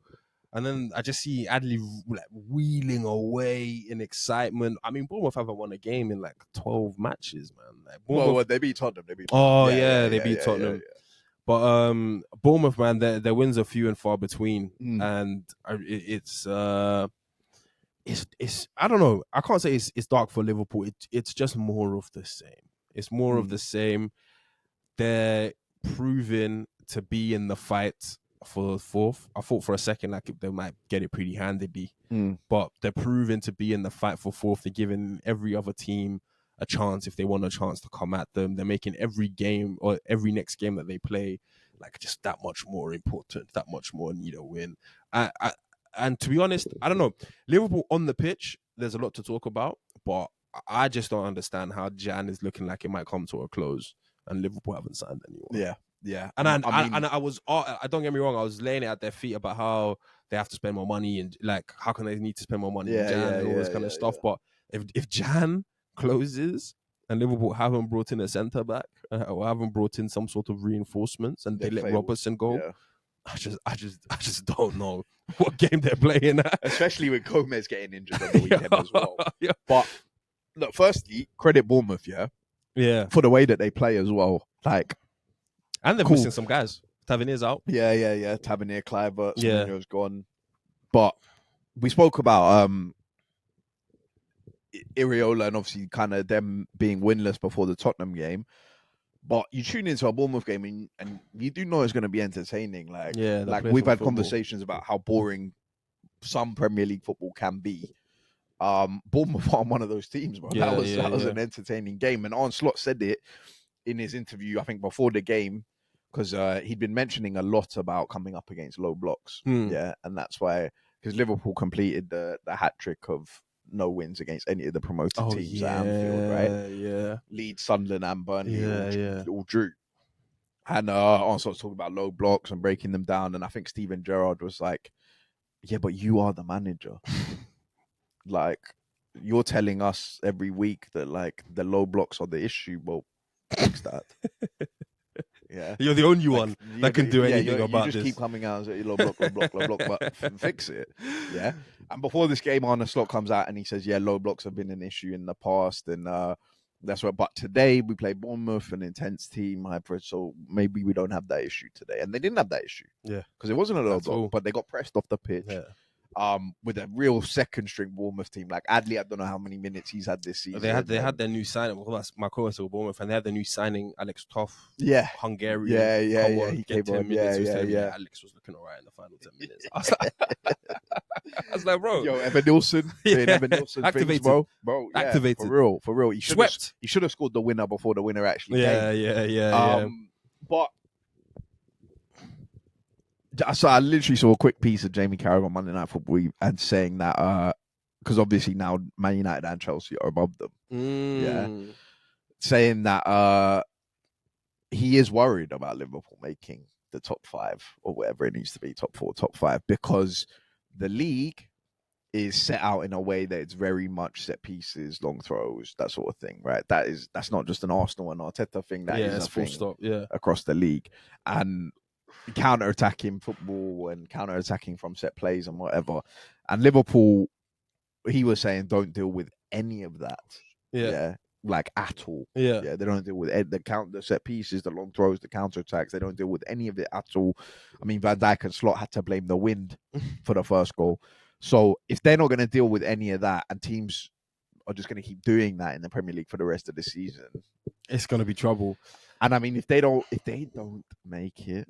and then I just see Adley like wheeling away in excitement. I mean, Bournemouth haven't won a game in like 12 matches, man. Like, well, they beat Tottenham. They beat Tottenham. But Bournemouth, man, their wins are few and far between, and it's I don't know. I can't say it's dark for Liverpool. It's just more of the same. It's more of the same. They're proving to be in the fight for the fourth. I thought for a second like they might get it pretty handedly. but they're proving to be in the fight for fourth. They're giving every other team a chance if they want a chance to come at them. They're making every game or every next game that they play like just that much more important, that much more need a win. And to be honest, I don't know. Liverpool on the pitch, there's a lot to talk about, but I just don't understand how Jan is looking like it might come to a close and Liverpool haven't signed anyone. Yeah. And I don't get me wrong, I was laying it at their feet about how they have to spend more money and like how can they need to spend more money in Jan and all this kind of stuff. But if Jan closes and Liverpool haven't brought in a centre back or haven't brought in some sort of reinforcements and they let Robertson go, I just don't know what game they're playing at. Especially with Gomez getting injured on the weekend as well. But look, firstly, credit Bournemouth, for the way that they play as well. Like, and they're missing some guys. Tavernier's out. Yeah. Tavernier, Kluivert, Semenyo's gone. But we spoke about Iriola and obviously kind of them being winless before the Tottenham game. But you tune into a Bournemouth game and you do know it's going to be entertaining. Like we've had conversations about how boring some Premier League football can be. Bournemouth are one of those teams, bro. That was an entertaining game. And Arne Slot said it in his interview, I think, before the game, because he'd been mentioning a lot about coming up against low blocks. And that's why, because Liverpool completed the hat trick of no wins against any of the promoted teams at Anfield, right? Leeds, Sunderland, and Burnley all drew. And Arne Slot's talking about low blocks and breaking them down. And I think Steven Gerrard was like, yeah, but you are the manager. Like, you're telling us every week that like the low blocks are the issue. Well, fix that. You're the only one that can do anything about this. You just keep coming out and say low block, but fix it. Yeah. And before this game, Arne Slot comes out and he says, low blocks have been an issue in the past, and that's what. But today we play Bournemouth, an intense team, so maybe we don't have that issue today. And they didn't have that issue. Because it wasn't a low block, but they got pressed off the pitch. With a real second string Bournemouth team. Like Adley, I don't know how many minutes he's had this season. They had their new signing. Well, that's my co-host with Bournemouth, and they had their new signing, Alex Toff. Hungarian. He came on. Alex was looking alright in the final 10 minutes. I was like, bro. Yo, Evan Nilsson. Evan Nilsson activated. Bro, activated. For real. He should have scored the winner before the winner actually came. But so I literally saw a quick piece of Jamie Carragher on Monday Night Football and saying that because obviously now Man United and Chelsea are above them. Saying that he is worried about Liverpool making the top 5 or whatever it needs to be, top 4, top 5, because the league is set out in a way that it's very much set pieces, long throws, that sort of thing, right? That's not just an Arsenal and Arteta thing. That is a thing across the league. And counter-attacking football and counter-attacking from set plays and whatever. And Liverpool, he was saying, don't deal with any of that. Like at all. They don't deal with the set pieces, the long throws, the counter-attacks. They don't deal with any of it at all. I mean, Van Dijk and Slot had to blame the wind for the first goal. So if they're not going to deal with any of that and teams are just going to keep doing that in the Premier League for the rest of the season, it's going to be trouble. And I mean, if they don't make it,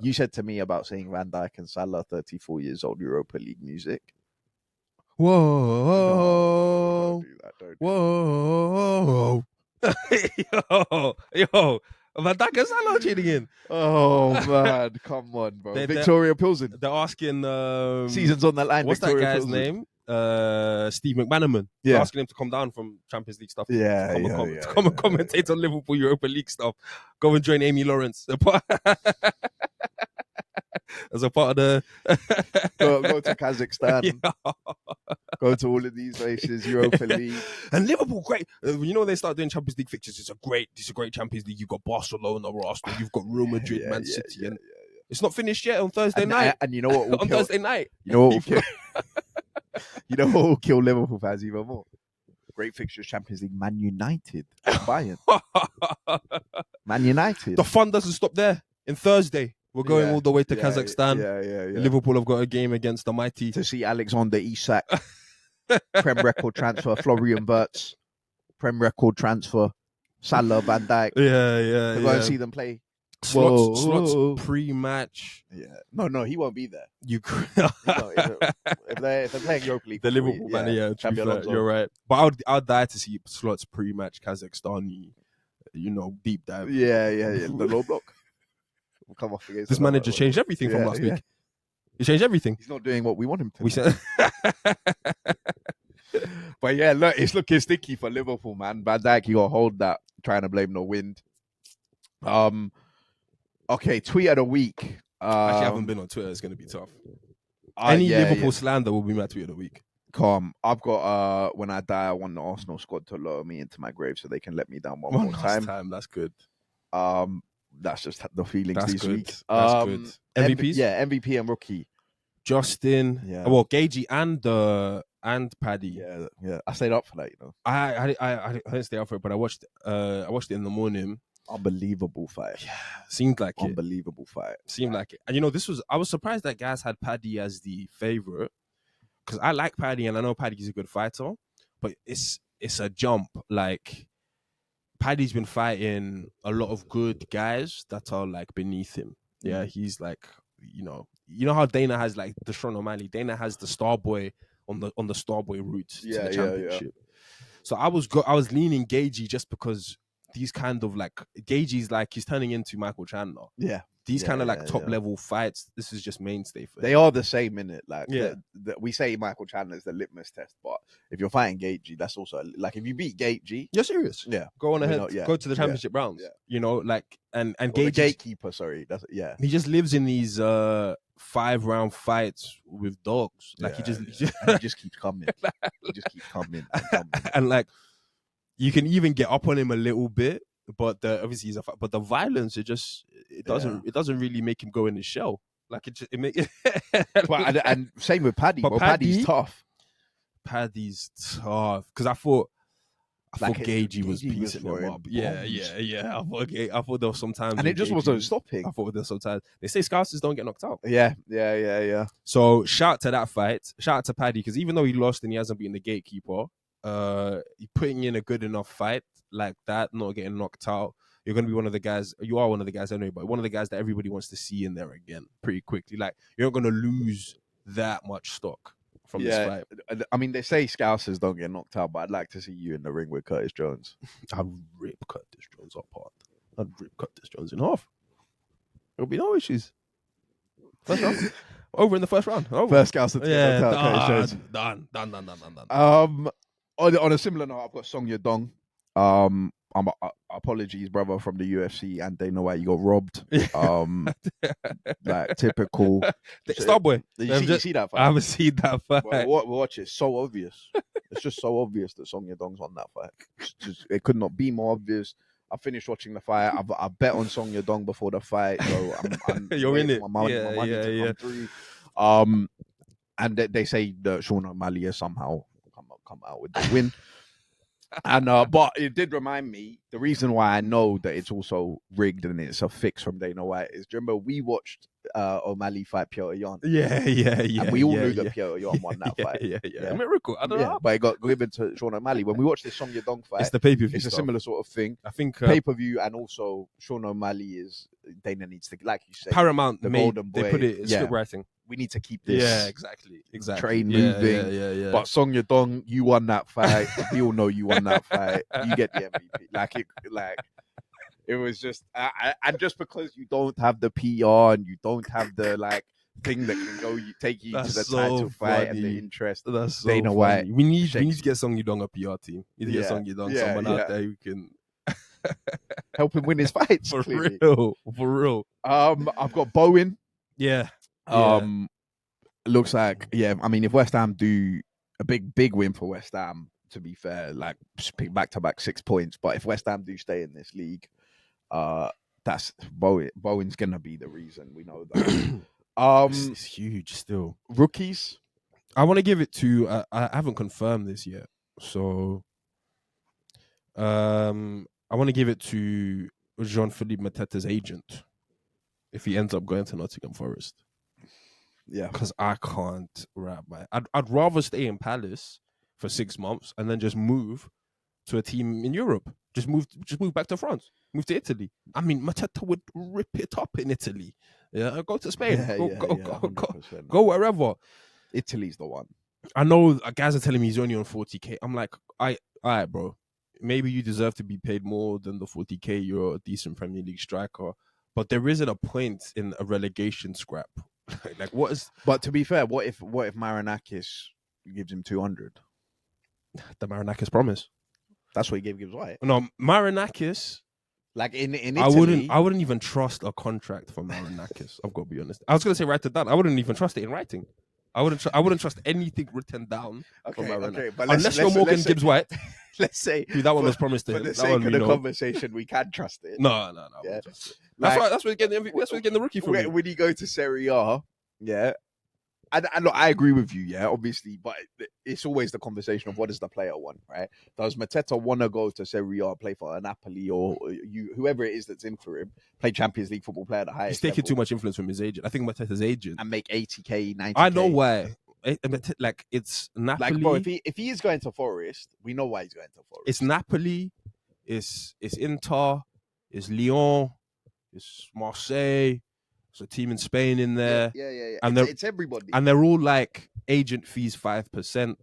you said to me about saying Van Dijk and Salah, 34 years old, Europa League music. Whoa, don't whoa, yo, Van Dijk and Salah cheating in. Oh man, come on, bro. Victoria Pilsen. They're asking seasons on that line. What's Victoria that guy's Pilsen. name? Steve McManaman. They're asking him to come down from Champions League stuff. To come and commentate on Liverpool Europa League stuff. Go and join Amy Lawrence. As a part of the go to Kazakhstan. Go to all of these places, Europa League. And Liverpool, great. You know, when they start doing Champions League fixtures, it's a great Champions League. You've got Barcelona, Arsenal, you've got Real Madrid, Man City, and it's not finished yet on Thursday night. And you know what? On Thursday night. You know what will kill? You know what will kill Liverpool fans even more? Great fixtures, Champions League, Man United, Bayern. Man United. The fun doesn't stop there. In Thursday, we're going all the way to Kazakhstan. Liverpool have got a game against the mighty. To see Alexander Isak, Prem record transfer, Florian Wirtz, Prem record transfer, Salah, Van Dijk. To go and see them play Slots pre-match. Yeah. No, he won't be there. If they're playing Europa League, the Liverpool man, you're right. But I'd die to see Slots pre-match Kazakhstani, deep dive. Yeah. The low block. We'll come off against this manager changed everything from last week. He changed everything. He's not doing what we want him to. We said. But yeah, look, it's looking sticky for Liverpool, man. Van Dijk, you got to hold that. Trying to blame the wind. Okay, tweet of the week. Actually, I haven't been on Twitter. It's going to be tough. Any Liverpool slander will be my tweet of the week. Calm. I've got when I die, I want the Arsenal squad to lower me into my grave so they can let me down one more time. That's good. That's just the feelings this week. That's good. MVPs? MVP and rookie. Justin. Yeah. Well, Gagey and Paddy. Yeah. I stayed up for that, I didn't stay up for it, but I watched it in the morning. Unbelievable fight. Yeah, seemed like unbelievable fight. Seemed like it. And I was surprised that guys had Paddy as the favorite because I like Paddy and I know Paddy's a good fighter, but it's a jump. Like Paddy's been fighting a lot of good guys that are like beneath him. Yeah, he's like, you know how Dana has like the Sean O'Malley. Dana has the star boy on the Starboy route to the championship. So I was leaning Gagey just because these kind of like Gagey's like he's turning into Michael Chandler. Yeah. These kind of like top level fights, this is just mainstay for him. They are the same in it. Like we say Michael Chandler is the litmus test, but if you're fighting Gagey, that's also like if you beat Gagey, you're serious. Yeah. Go on ahead. Go to the championship rounds. Yeah. Like and Gagey gatekeeper, sorry. That's He just lives in these 5-round fights with dogs. Like he just keeps coming. He just keeps coming and coming. And like you can even get up on him a little bit, but obviously he's but the violence it doesn't really make him go in his shell. Like it make and same with Paddy. But Paddy's tough. Paddy's tough because I thought Gagey was piecing him up. Yeah. I thought there was sometimes, and it just wasn't stopping. I thought there was sometimes they say Scousers don't get knocked out. Yeah. So shout to that fight. Shout out to Paddy because even though he lost and he hasn't beaten the gatekeeper, putting in a good enough fight like that, not getting knocked out, you're going to be one of the guys. You are one of the guys anyway, but one of the guys that everybody wants to see in there again pretty quickly. Like you're not going to lose that much stock from this fight. I mean, they say Scousers don't get knocked out, but I'd like to see you in the ring with Curtis Jones. I'd rip Curtis Jones apart. I'd rip Curtis Jones in half. There'll be no issues. First round. Over in the first round. Over. First Scouser to get knocked out. Curtis Jones. Done. On a similar note, I've got Song Yadong. Apologies, brother, from the UFC and Dana White. You got robbed. Like typical. Starboy. Did you see that fight? I haven't seen that fight. Watch it. It's so obvious. It's just so obvious that Song Yadong's on that fight. It could not be more obvious. I finished watching the fight. I bet on Song Yadong before the fight, so I'm you're in it. My money to come through. And they say that Sean O'Malley has somehow come out with the win. And but it did remind me, the reason why I know that it's also rigged and it's a fix from Dana White is, do you remember we watched O'Malley fight Petr Yan? Yeah. And we all knew that Petr Yan won that fight. Yeah. A miracle. I don't know. But it got given to Sean O'Malley. When we watched this Song Yadong fight, it's the pay-per-view It's stuff. a similar sort of thing. I think pay-per-view, and also Sean O'Malley is, Dana needs to, like you said, Paramount, the golden boy. They put it in script writing. We need to keep this exactly. train moving. Yeah. But Song Yadong, you won that fight. We all know you won that fight. You get the MVP. It was just, and just because you don't have the PR and you don't have the thing that can take you to the title fight and the interest. That's so Dana White. We need to get Song Yadong a PR team. We need to get Song Yadong someone out there who can help him win his fights. For real. I've got Bowen. Yeah. Looks like, I mean, if West Ham do a big win for West Ham, to be fair, like pick back-to-back 6 points, but if West Ham do stay in this league, that's Bowen's gonna be the reason. We know that. It's huge still. Rookies, I want to give it to, I haven't confirmed this yet, so I want to give it to Jean-Philippe Mateta's agent if he ends up going to Nottingham Forest. Yeah, because I can't wrap my. I'd rather stay in Palace for 6 months and then just move to a team in Europe. Just move back to France. Move to Italy. I mean, Mateta would rip it up in Italy. Yeah, go to Spain. Go wherever. Italy's the one. I know guys are telling me he's only on 40k. I'm like, all right, bro. Maybe you deserve to be paid more than the 40k. You're a decent Premier League striker, but there isn't a point in a relegation scrap. Like, what is? But to be fair, what if Marinakis gives him 200? The Marinakis promise. That's what he gave Gibbs White. No, Marinakis. Like in Italy, I wouldn't even trust a contract for Marinakis. I've got to be honest. I was going to say write it down. I wouldn't even trust it in writing. I wouldn't trust anything written down. Okay, but unless you're Morgan Gibbs White. Let's say that one was promised to him. For the sake of the conversation, we can trust it. No. Yeah. That's where you're getting the rookie from. When you go to Serie A, yeah. And look, I agree with you, yeah, obviously, but it's always the conversation of what does the player want, right? Does Mateta want to go to Serie A, play for a Napoli, or whoever it is that's in for him, play Champions League football player at the highest He's taking level, too much influence from his agent. I think Mateta's agent. And make 80k, 90k. I know why. Like, it's Napoli. Like, bro, if he is going to Forest, we know why he's going to Forest. It's Napoli, it's Inter, it's Lyon, it's Marseille. There's a team in Spain in there. Yeah. And it's everybody. And they're all like agent fees 5%.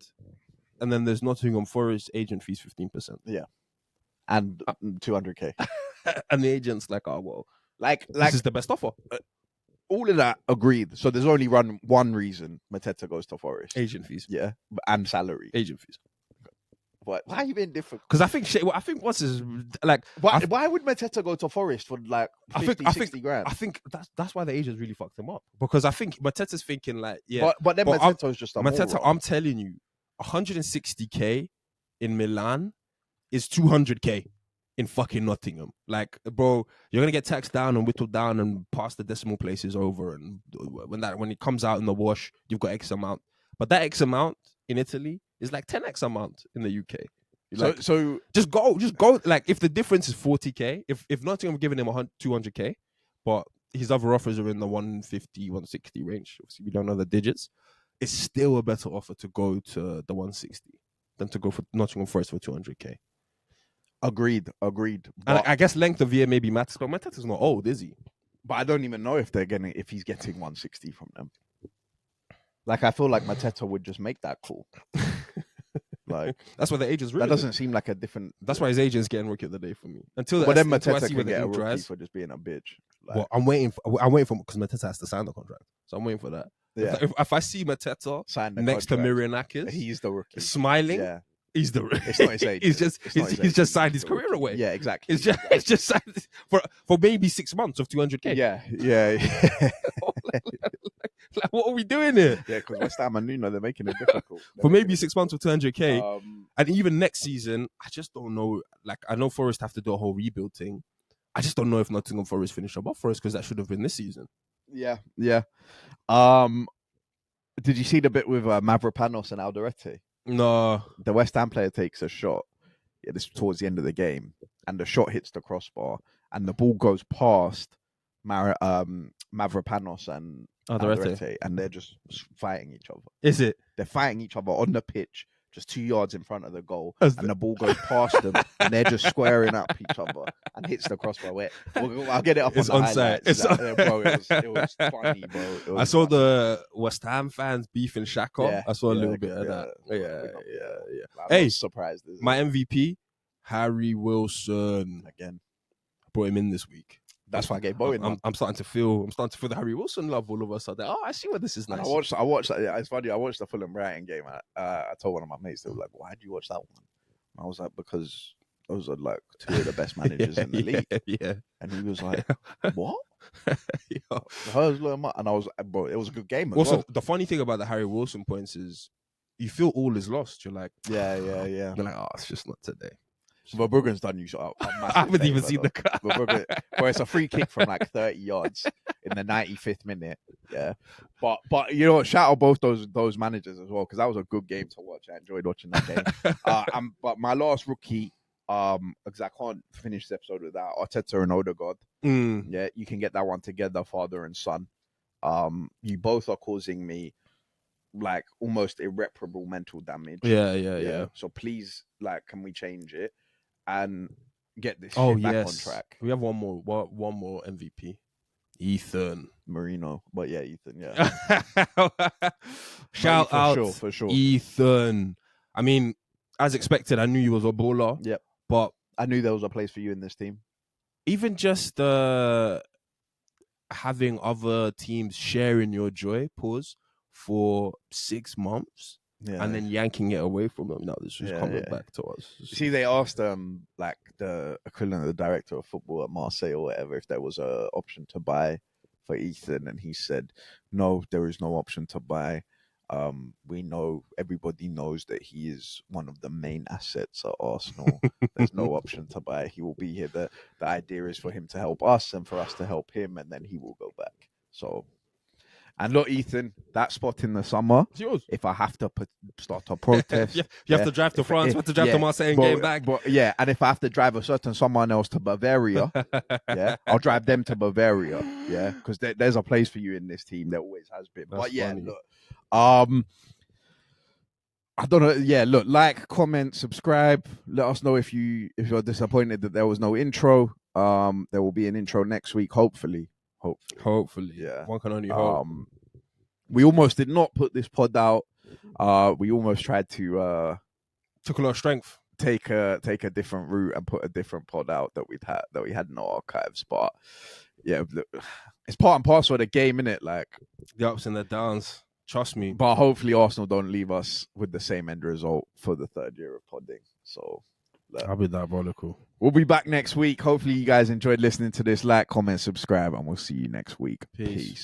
And then there's Nottingham Forest agent fees 15%. Yeah. And 200k. And the agent's like, oh, well, like this is the best offer. All of that agreed. So there's only one reason Mateta goes to Forest. Agent fees. Yeah. And salary. Agent fees. Why are you being different? Because I think what's his like? Why would Mateta go to Forest for like 60 grand? I think that's why the agents really fucked him up. Because I think Mateta's thinking like, yeah, but then Mateta's just a Mateta. moron. I'm telling you, 160k in Milan is 200k in fucking Nottingham. Like, bro, you're gonna get taxed down and whittled down and past the decimal places over, and when it comes out in the wash, you've got X amount. But that X amount in Italy is like 10x amount in the UK. Like, so just go. Like, if the difference is 40k, if Nottingham giving him 200k, but his other offers are in the 150, 160 range. Obviously, we don't know the digits. It's still a better offer to go to the 160 than to go for Nottingham Forest for 200k. Agreed. And I guess length of year maybe matters, but Mateta's not old, is he? But I don't even know if he's getting 160 from them. Like, I feel like Mateta would just make that call. Like, that's why the agent's really. That doesn't seem like a different. That's why his agent's getting rookie of the day for me. But then Mateta can get a rookie for just being a bitch. Like, well, I'm waiting for because Mateta has to sign the contract, so I'm waiting for that. Yeah. If I see Mateta next to Myrianakis, he's the rookie, smiling. Yeah. He's the. It's not his age. He's just signed his career away. Yeah, exactly. It's just signed for maybe 6 months of 200k. Yeah. Like, what are we doing here? Yeah, because West Ham and Nuno, they're making it difficult. For maybe 6 months of 200k, and even next season, I just don't know. Like, I know Forest have to do a whole rebuild thing. I just don't know if Nottingham Forest finish above Forest because that should have been this season. Yeah. Did you see the bit with Mavropanos and Alderete? No. The West Ham player takes a shot. Yeah, this is towards the end of the game, and the shot hits the crossbar, and the ball goes past Mavropanos and Alderete, and they're just fighting each other. Is it? They're fighting each other on the pitch, just 2 yards in front of the goal, and the ball goes past them, and they're just squaring up each other and hits the crossbar. I'll get it up on the highlights. Bro, it was funny, bro. I saw the West Ham fans beefing Shaq. Yeah, I saw a little bit of that. Yeah. Hey, surprised. My MVP, Harry Wilson. Again, I brought him in this week. That's why I gave Bowen. I'm starting to feel the Harry Wilson love all of a sudden. Oh, I see where this is nice. I watched. It's funny. I watched the Fulham Brighton game. I told one of my mates, they were like, "Why do you watch that one?" And I was like, "Because those are like two of the best managers in the league." Yeah. And he was like, "What?" And I was, bro, it was a good game. Also, the funny thing about the Harry Wilson points is, you feel all is lost. You're like, yeah. You're like, oh, it's just not today. Verbruggen's done you so. I haven't even seen the cut. Bro, it's a free kick from like 30 yards in the 95th minute. Yeah, but you know, shout out both those managers as well, because that was a good game to watch. I enjoyed watching that game. But my last rookie, because I can't finish the episode without Arteta and Odegaard. Yeah, you can get that one together, father and son. You both are causing me like almost irreparable mental damage. Yeah. So please, like, can we change it? And get this shit back on track. We have one more MVP. Ethan Marino. But yeah, Ethan, yeah. Shout out for sure. Ethan. I mean, as expected, I knew you was a baller. Yep. But I knew there was a place for you in this team. Even just having other teams sharing your joy, for 6 months. Yeah. And then yanking it away from them. Now this is coming back to us. See, they asked like the equivalent of the director of football at Marseille or whatever if there was a option to buy for Ethan, and he said, "No, there is no option to buy. Everybody knows that he is one of the main assets at Arsenal. There's no option to buy. He will be here. The idea is for him to help us and for us to help him, and then he will go back." So. And look, Ethan, that spot in the summer, it's yours. If I have to start a protest. You have to drive to France, you have to drive to Marseille and get back. And if I have to drive a certain someone else to Bavaria, I'll drive them to Bavaria, because there's a place for you in this team. There always has been. That's funny. Look, I don't know. Yeah, look, like, comment, subscribe. Let us know if you're disappointed that there was no intro. There will be an intro next week, hopefully. Yeah. One can only hope. We almost did not put this pod out. We almost tried to took a lot of strength. Take a different route and put a different pod out that we had in our archives. But yeah, it's part and parcel of the game, innit? Like the ups and the downs. Trust me. But hopefully Arsenal don't leave us with the same end result for the third year of podding. So I'll be diabolical. We'll be back next week. Hopefully you guys enjoyed listening to this. Like, comment, subscribe, and we'll see you next week. Peace.